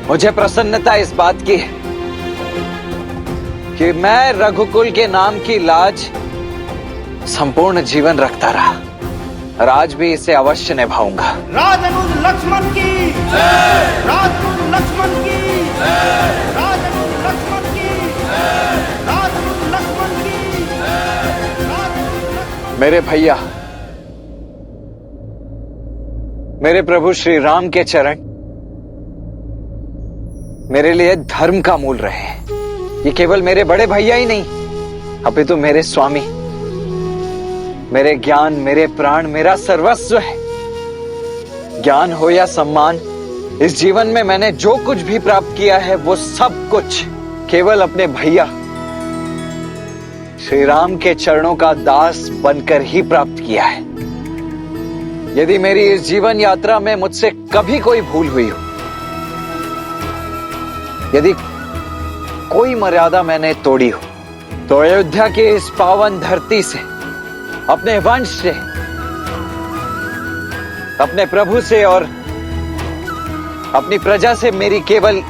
मुझे प्रसन्नता इस बात की है कि मैं रघुकुल के नाम की लाज संपूर्ण जीवन रखता रहा और आज भी इसे अवश्य निभाऊंगा। राजनुज लक्ष्मण की जय, राजनुज लक्ष्मण की जय, राजनुज लक्ष्मण की जय, राजनुज लक्ष्मण की जय, राजनुज लक्ष्मण। मेरे भैया, मेरे प्रभु श्री राम के चरण मेरे लिए धर्म का मूल रहे हैं। ये केवल मेरे बड़े भैया ही नहीं, अपितु मेरे स्वामी, मेरे ज्ञान, मेरे प्राण, मेरा सर्वस्व है। ज्ञान हो या सम्मान, इस जीवन में मैंने जो कुछ भी प्राप्त किया है वो सब कुछ केवल अपने भैया श्री राम के चरणों का दास बनकर ही प्राप्त किया है। यदि मेरी इस जीवन यात्रा में मुझसे कभी कोई भूल हुई हो, यदि कोई मर्यादा मैंने तोड़ी हो, तो अयोध्या की इस पावन धरती से, अपने वंश से, अपने प्रभु से और अपनी प्रजा से मेरी केवल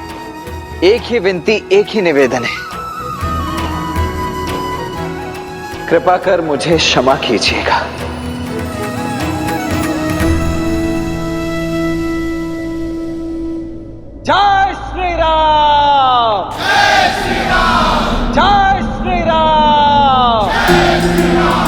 एक ही विनती, एक ही निवेदन है। कृपा कर मुझे क्षमा कीजिएगा। जय श्री राम, जय श्री राम, जय श्री राम, जय श्री राम।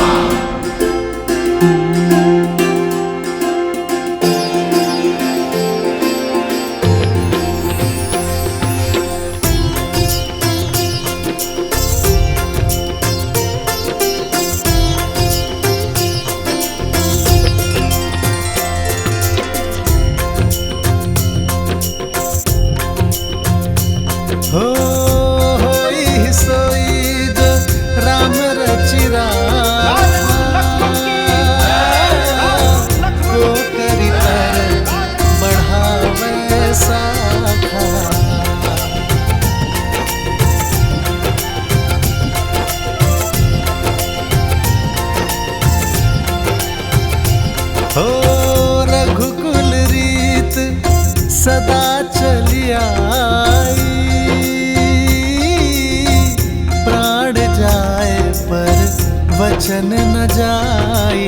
रघुकुल रीत सदा चली आई, प्राण जाए पर वचन न जाई।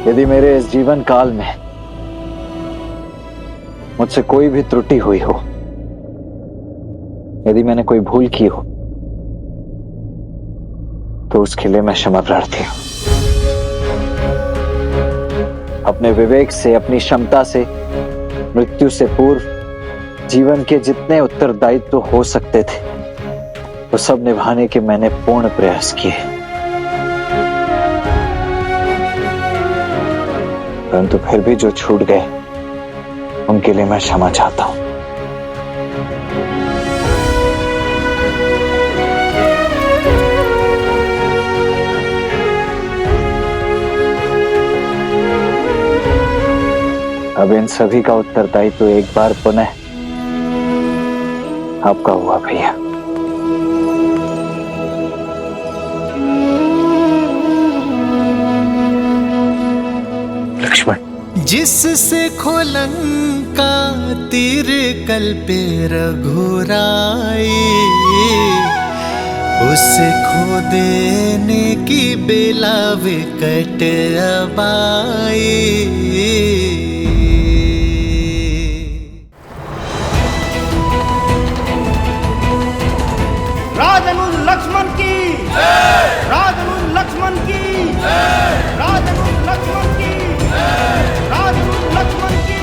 यदि मेरे इस जीवन काल में मुझसे कोई भी त्रुटि हुई हो, यदि मैंने कोई भूल की हो, तो उसके लिए मैं क्षमा प्रार्थी हूं। अपने विवेक से, अपनी क्षमता से, मृत्यु से पूर्व जीवन के जितने उत्तरदायित्व हो सकते थे वो सब निभाने के मैंने पूर्ण प्रयास किए, परंतु फिर भी जो छूट गए उनके लिए मैं क्षमा चाहता हूं। अब इन सभी का उत्तरदायित्व तो एक बार पुनः आपका हुआ भैया। लक्ष्मण, जिससे खोलंका तीर कल पे रघुराई, उसे खो देने की बेला विकट अब आई। राजनुज लक्ष्मण की राजनुज लक्ष्मण की राजनुज लक्ष्मण की राजनुज लक्ष्मण की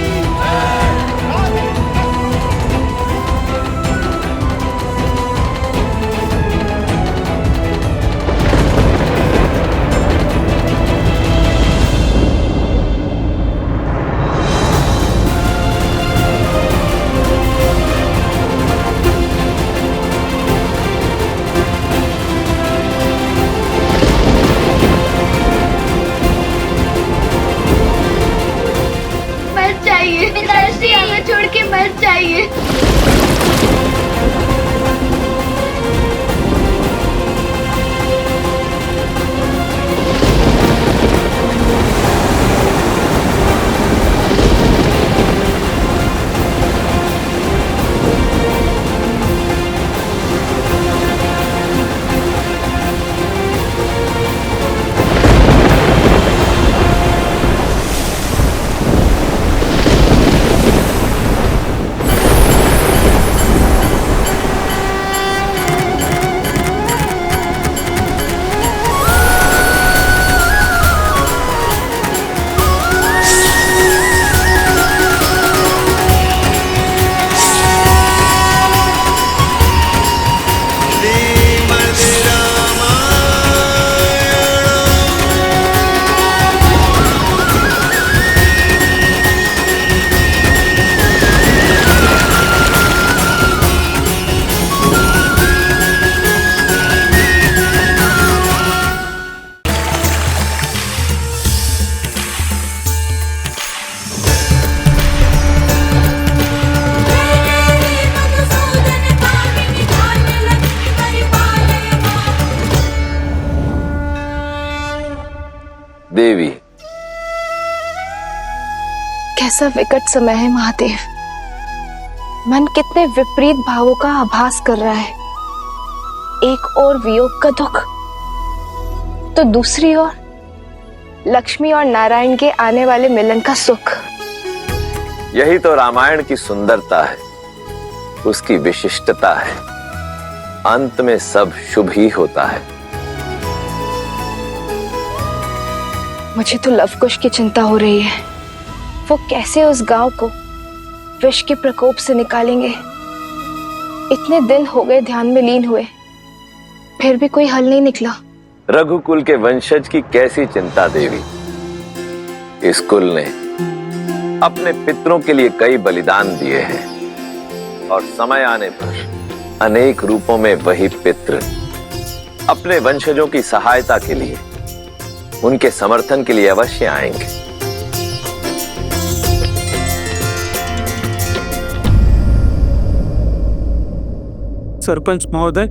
पिताश्री हमें छोड़ के मत जाइए। देवी, कैसा विकट समय है महादेव। मन कितने विपरीत भावों का आभास कर रहा है। एक ओर वियोग का दुख, तो दूसरी ओर लक्ष्मी और नारायण के आने वाले मिलन का सुख। यही तो रामायण की सुंदरता है, उसकी विशिष्टता है। अंत में सब शुभ ही होता है। मुझे तो लवकुश की चिंता हो रही है। वो कैसे उस गांव को विष के प्रकोप से निकालेंगे। इतने दिन हो गए ध्यान में लीन हुए, फिर भी कोई हल नहीं निकला। रघुकुल के वंशज की कैसी चिंता देवी। इस कुल ने अपने पितरों के लिए कई बलिदान दिए हैं और समय आने पर अनेक रूपों में वही पितृ अपने वंशजों की सहायता के लिए, उनके समर्थन के लिए अवश्य आएंगे। सरपंच महोदय,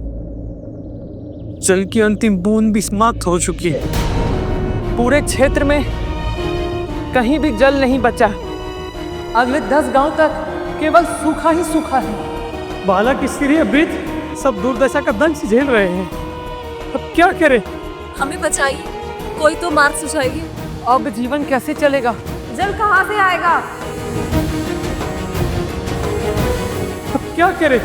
जल की अंतिम बूंद भी समाप्त हो चुकी है। पूरे क्षेत्र में कहीं भी जल नहीं बचा। अगले 10 गांव तक केवल सूखा ही सूखा है। बालक, स्त्री, वृद्ध सब दुर्दशा का दंश झेल रहे हैं। अब क्या करें? हमें बचाइए, कोई तो मार्ग सुझाइए। अब जीवन कैसे चलेगा? जल कहाँ से आएगा? अब क्या करें?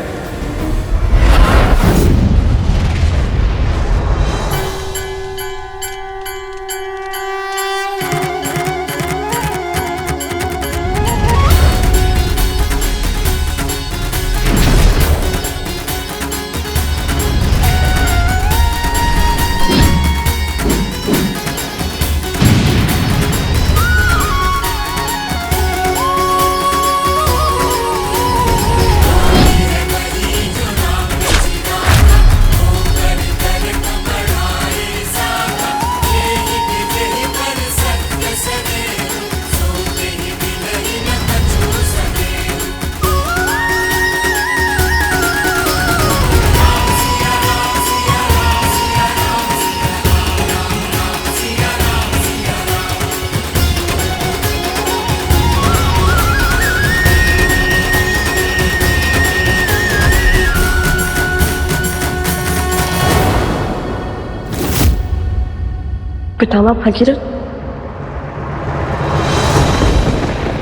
पितामह भगीरथ,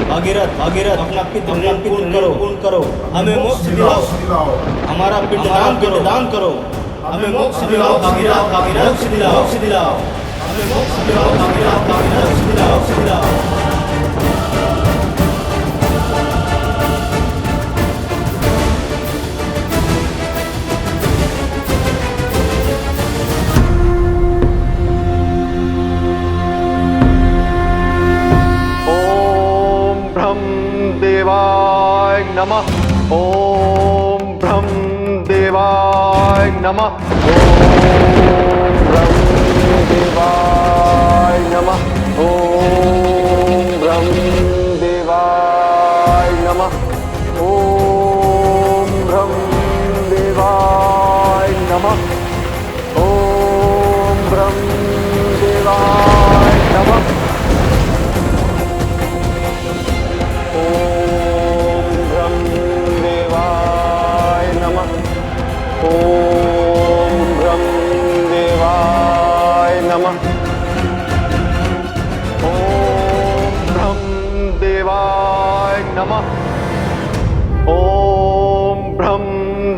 भागीरथ भागीरथ अपना पितृ पूर्ण करो हमें मोक्ष दिलाओ हमारा पिंडदान करो हमें मोक्ष दिलाओ भागीरथ भागीरथ मोक्ष दिलाओ हमें मोक्ष दिलाओ भागीरथ भागीरथ मोक्ष दिलाओ। देवाय नमः। ओम ब्रह्म देवाय नमः। ओम ब्रह्म देवाय नमः। ओम ब्रह्म देवाय नमः। ओम ब्रह्म देवाय नमः। ओम ब्रह्म देवाय नमः। ओम ब्रह्म देवाय नमः। ओम ब्रह्म देवाय नमः। ओम ब्रह्म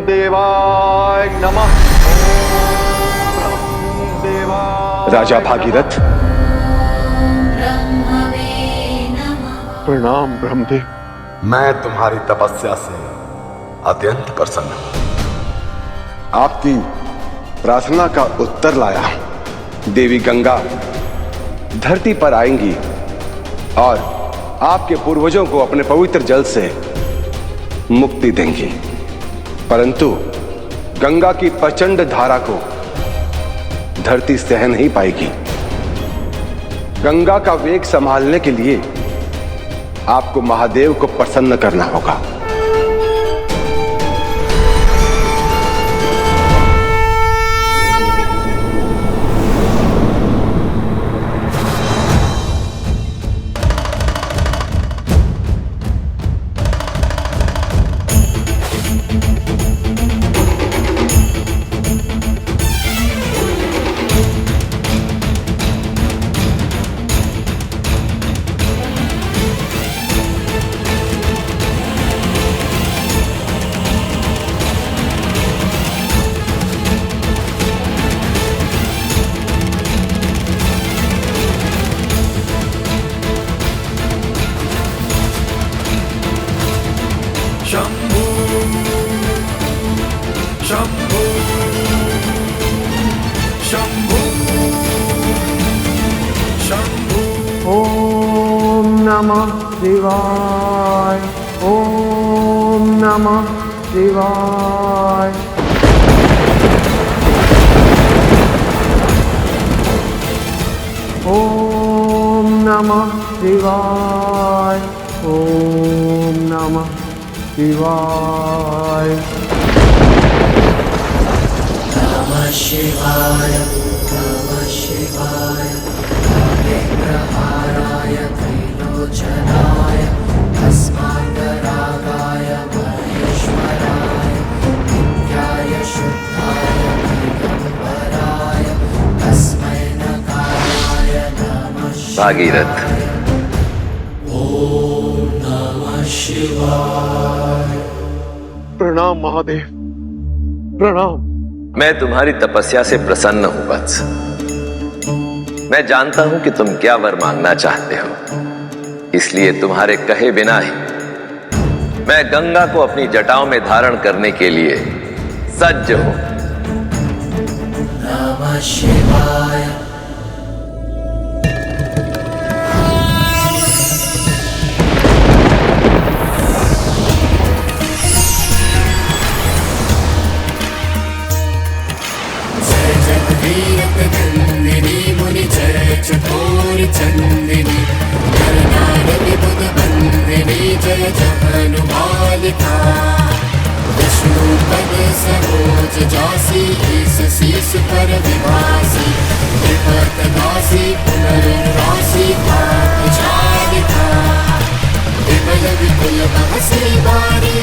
देवाय नमः। राजा भागीरथ, प्रणाम ब्रह्मदेव। मैं तुम्हारी तपस्या से अत्यंत प्रसन्न हूं। आपकी प्रार्थना का उत्तर लाया। देवी गंगा धरती पर आएंगी और आपके पूर्वजों को अपने पवित्र जल से मुक्ति देंगी, परंतु गंगा की प्रचंड धारा को धरती सह नहीं पाएगी। गंगा का वेग संभालने के लिए आपको महादेव को प्रसन्न करना होगा। ओम नमः शिवाय। ओम नमः शिवाय। ओम नमः शिवाय। ओम नमः शिवाय। नमः शिवाय नमः शिवाय प्रहाराय त्रैलोचनाय अस्माकरागाय महेश्वराय नित्याय शुद्धाय दिगंबराय तस्मै नकाराय नमः भागीरथ, ओम नमः शिवाय। प्रणाम महादेव, प्रणाम। मैं तुम्हारी तपस्या से प्रसन्न हूं वत्स। मैं जानता हूं कि तुम क्या वर मांगना चाहते हो, इसलिए तुम्हारे कहे बिना ही मैं गंगा को अपनी जटाओं में धारण करने के लिए सज्ज हूं। नमः शिवाय। चकोर चंदिनी करनारद बुध बंदिनी जय जहनुमालिका विष्णु पद सरोज जासी ईस शीस पर विभासी विपत दासी पुनर्रासी पाप चारिका विमल विपुल बहसी बारी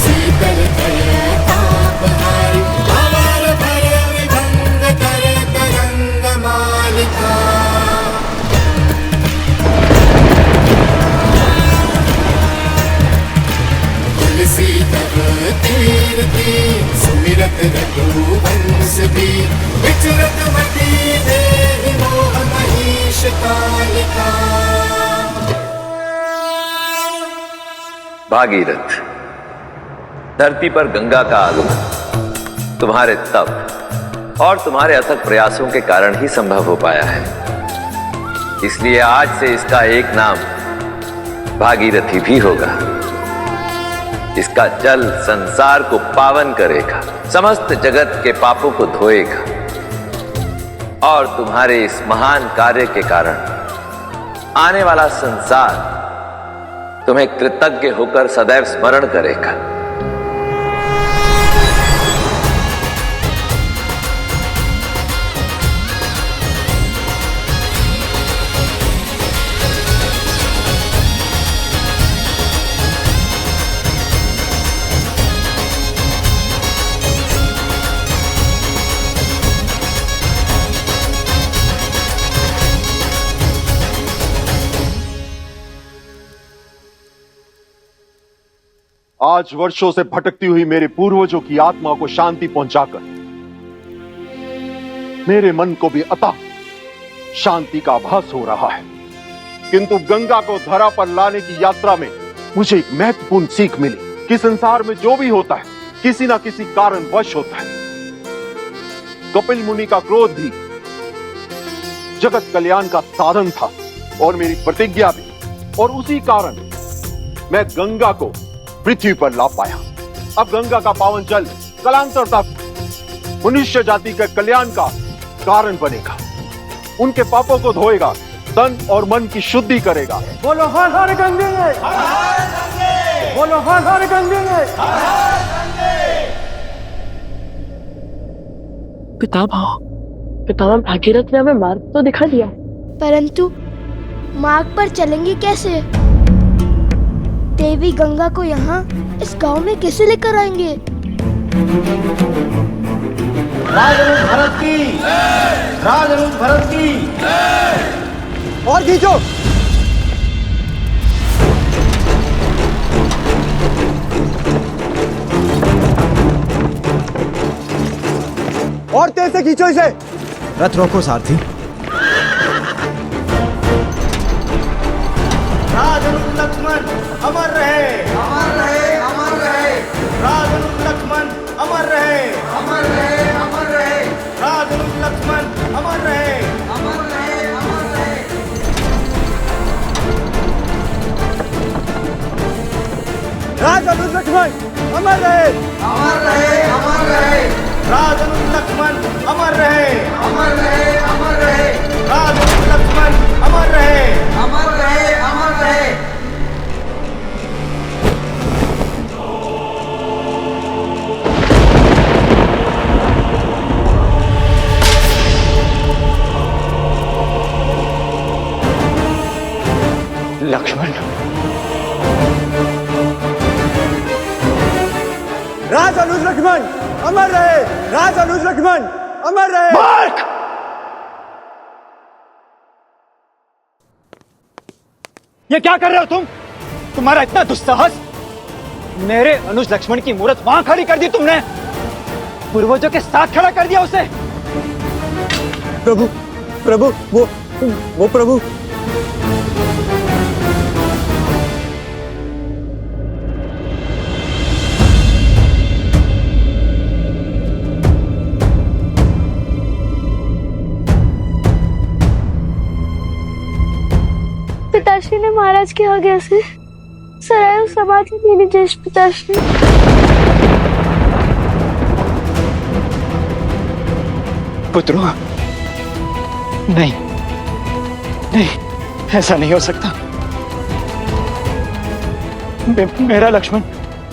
शीतल करे ताप हारी अमर भर विभंग करे तरंग मालिका। कीर्ति सुमिरत रघुवंश बीर विचरत मति देहि मोह महीश कालिका। भागीरथ, धरती पर गंगा का आगमन तुम्हारे तप और तुम्हारे अथक प्रयासों के कारण ही संभव हो पाया है। इसलिए आज से इसका एक नाम भागीरथी भी होगा। इसका जल संसार को पावन करेगा, समस्त जगत के पापों को धोएगा और तुम्हारे इस महान कार्य के कारण आने वाला संसार तुम्हें कृतज्ञ होकर सदैव स्मरण करेगा। आज वर्षों से भटकती हुई मेरे पूर्वजों की आत्मा को शांति पहुंचाकर मेरे मन को भी अतः शांति का आभास हो रहा है। किंतु गंगा को धरा पर लाने की यात्रा में मुझे एक महत्वपूर्ण सीख मिली कि संसार में जो भी होता है किसी ना किसी कारणवश होता है। कपिल मुनि का क्रोध भी जगत कल्याण का साधन था और मेरी प्रतिज्ञा भी, और उसी कारण मैं गंगा को पृथ्वी पर ला पाया। अब गंगा का पावन जल कालांतर तक मनुष्य जाति के कल्याण का कारण बनेगा, उनके पापों को धोएगा, तन और मन की शुद्धि करेगा। बोलो हर हर गंगे, बोलो हर हर गंगे। पितामह भागीरथ ने हमें मार्ग तो दिखा दिया, परंतु मार्ग पर चलेंगे कैसे? देवी गंगा को यहाँ इस गांव में कैसे लेकर आएंगे? राजरूप भरत की, राजरूप भरत की। और खींचो। और तेज से खींचो इसे। रथ रोको सारथी। राजरूप लक्ष्मण अमर रहे, अमर रहे, अमर रहे। राजरूप लक्ष्मण अमर रहे, अमर रहे, अमर रहे। राजरूप लक्ष्मण अमर रहे, अमर रहे, अमर रहे। राजरूप लक्ष्मण अमर रहे, अमर रहे, अमर रहे। राजरूप लक्ष्मण अमर रहे, अमर रहे, अमर रहे। राजरूप लक्ष्मण अमर रहे, अमर रहे, अमर रहे। लक्ष्मण, राज अनुज लक्ष्मण अमर रहे, राज अनुज लक्ष्मण अमर रहे। मार्क! ये क्या कर रहे हो तुम? तुम्हारा इतना दुस्साहस! मेरे अनुज लक्ष्मण की मूर्त वहां खड़ी कर दी तुमने, पूर्वजों के साथ खड़ा कर दिया उसे। प्रभु, प्रभु, वो प्रभु। पिताश्री ने महाराज के आगे से सराय समाधि दी निर्देश। पिताश्री, पुत्रों, नहीं नहीं, ऐसा नहीं हो सकता। मेरा लक्ष्मण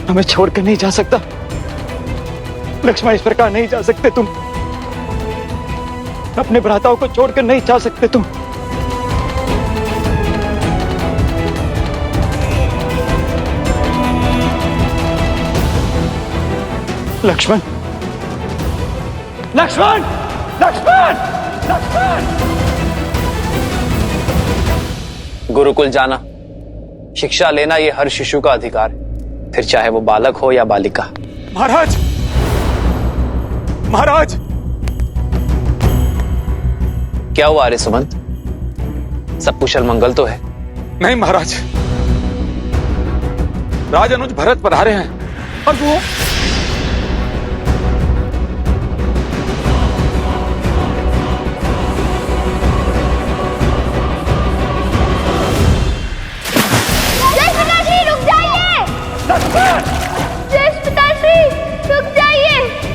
हमें छोड़कर नहीं जा सकता। लक्ष्मण, इस प्रकार नहीं जा सकते तुम। अपने भ्राताओं को छोड़कर नहीं जा सकते तुम। लक्ष्मण, लक्ष्मण, लक्ष्मण, लक्ष्मण। गुरुकुल जाना, शिक्षा लेना, ये हर शिशु का अधिकार है, फिर चाहे वो बालक हो या बालिका। महाराज, महाराज। क्या हुआ आर्य सुमंत? सब कुशल मंगल तो है? नहीं महाराज, राज अनुज भरत पधारे हैं। और वो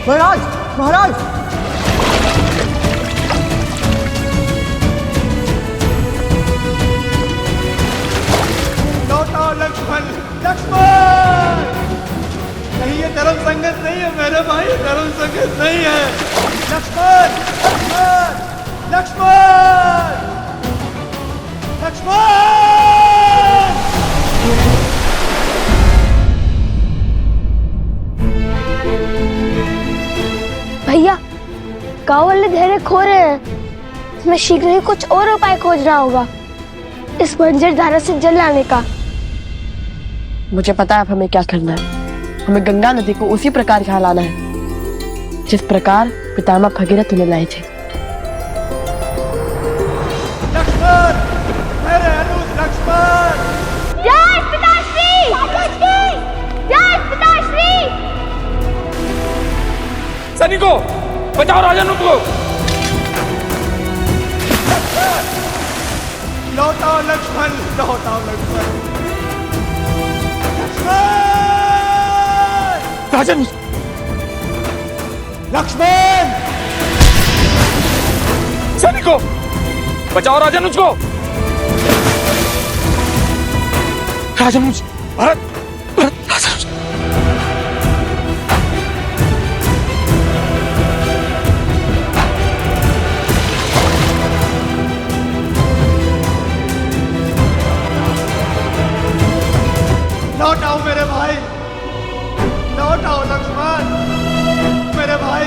महाराज, महाराज। लौटाओ लक्ष्मण, लक्ष्मण! नहीं, ये धर्म संगत नहीं है मेरे भाई, धर्म संगत नहीं है। लक्ष्मण, लक्ष्मण, लक्ष्मण, लक्ष्मण! भैया, गांव वाले धैर्य खो रहे हैं। मैं शीघ्र ही कुछ और उपाय खोज रहा होगा इस बंजर धारा से जल लाने का। मुझे पता है अब हमें क्या करना है। हमें गंगा नदी को उसी प्रकार यहाँ लाना है जिस प्रकार पितामह भगीरथ उन्हें लाए थे। लक्ष्मण, मेरे अनुज लक्ष्मण! जय पिताश्री! जय पिताश्री! सैनिकों, बचाओ राजा अनुज को! लौटाओ लक्ष्मण, लौटाओ लक्ष्मण! लक्ष्मण! राजा अनुज! लक्ष्मण! सैनिकों, बचाओ राजा अनुज को! राजा अनुज, भरत, भरत, राजा अनुज! लौटाओ मेरे भाई, लौटाओ लक्ष्मण, मेरे भाई।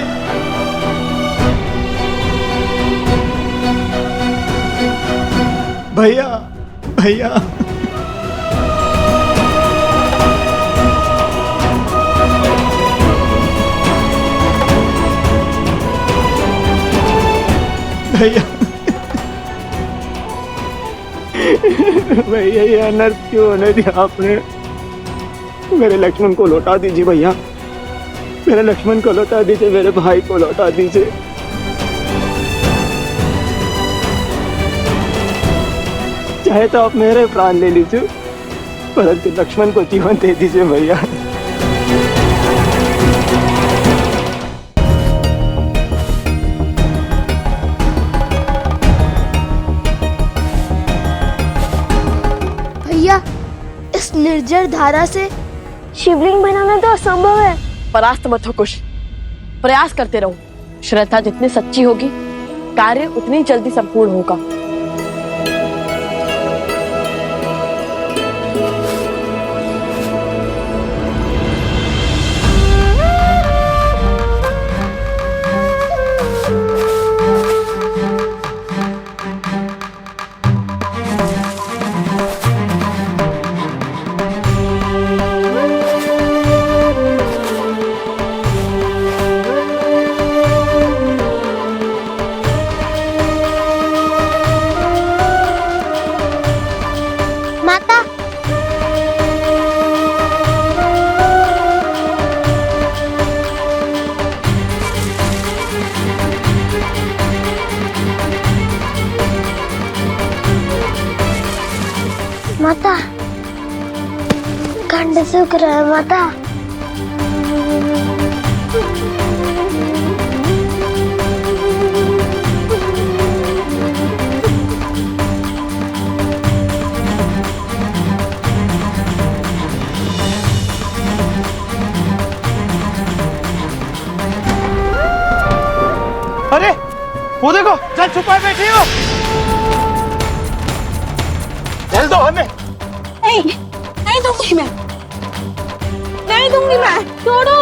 भैया, भैया। भैया, भैया, ये अनर्थ क्यों होने दिया आपने? मेरे लक्ष्मण को लौटा दीजिए भैया, मेरे लक्ष्मण को लौटा दीजिए, मेरे भाई को लौटा दीजिए। चाहे तो आप मेरे प्राण ले लीजिए, परंतु लक्ष्मण को जीवन दे दीजिए भैया। भैया, इस निर्जर धारा से शिवलिंग बनाना तो असंभव है। परास्त मत हो कुश, प्रयास करते रहो। श्रद्धा जितनी सच्ची होगी, कार्य उतनी जल्दी संपूर्ण होगा। माता, खंड सूख रहा है माता। अरे वो देखो, चल छुपा बैठी हो। जल दो हमें। नहीं, नहीं दूंगी मैं, नहीं दूंगी मैं, छोड़ो।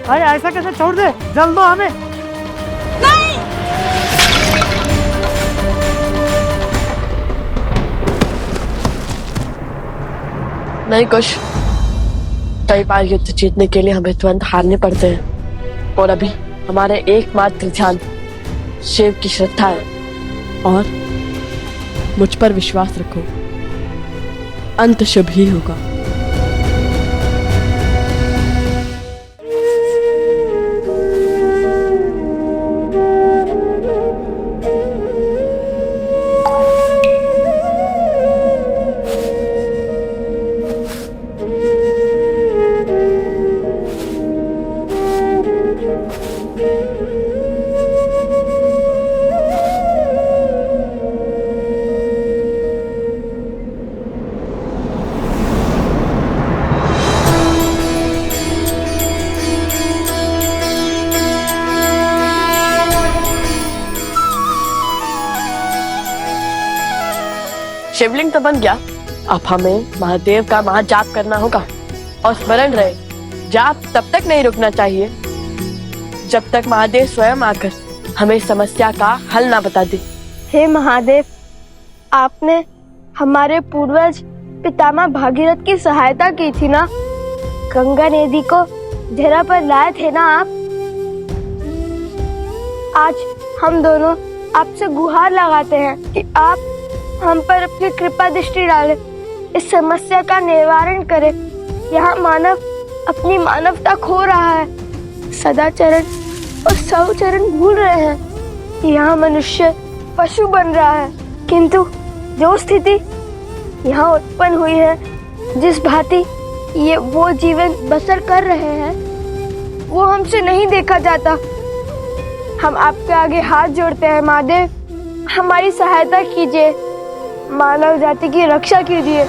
अरे ऐसा कैसे छोड़ दे, जल दो हमें। नहीं। नहीं कुश, कई बार युद्ध जीतने के लिए हमें तुरंत हारने पड़ते हैं, और अभी हमारे एकमात्र ध्यान शिव की श्रद्धा है। और मुझ पर विश्वास रखो, अंत शुभ ही होगा। शिवलिंग तो बन गया, अब हमें महादेव का महाजाप करना होगा। और स्मरण रहे, जाप तब तक नहीं रुकना चाहिए जब तक महादेव स्वयं आकर हमें समस्या का हल ना बता दे। हे महादेव, आपने हमारे पूर्वज पितामह भागीरथ की सहायता की थी ना, गंगा नदी को धरा पर लाए थे ना आप। आज हम दोनों आपसे गुहार लगाते हैं कि आप हम पर अपनी कृपा दृष्टि डालें, इस समस्या का निवारण करें। यहाँ मानव अपनी मानवता खो रहा है, सदाचरण और सौचरण भूल रहे हैं। यहाँ मनुष्य पशु बन रहा है, किंतु जो स्थिति यहाँ उत्पन्न हुई है, जिस भांति ये वो जीवन बसर कर रहे हैं, वो हमसे नहीं देखा जाता। हम आपके आगे हाथ जोड़ते हैं महादेव, हमारी सहायता कीजिए, मानव जाति की रक्षा कीजिए।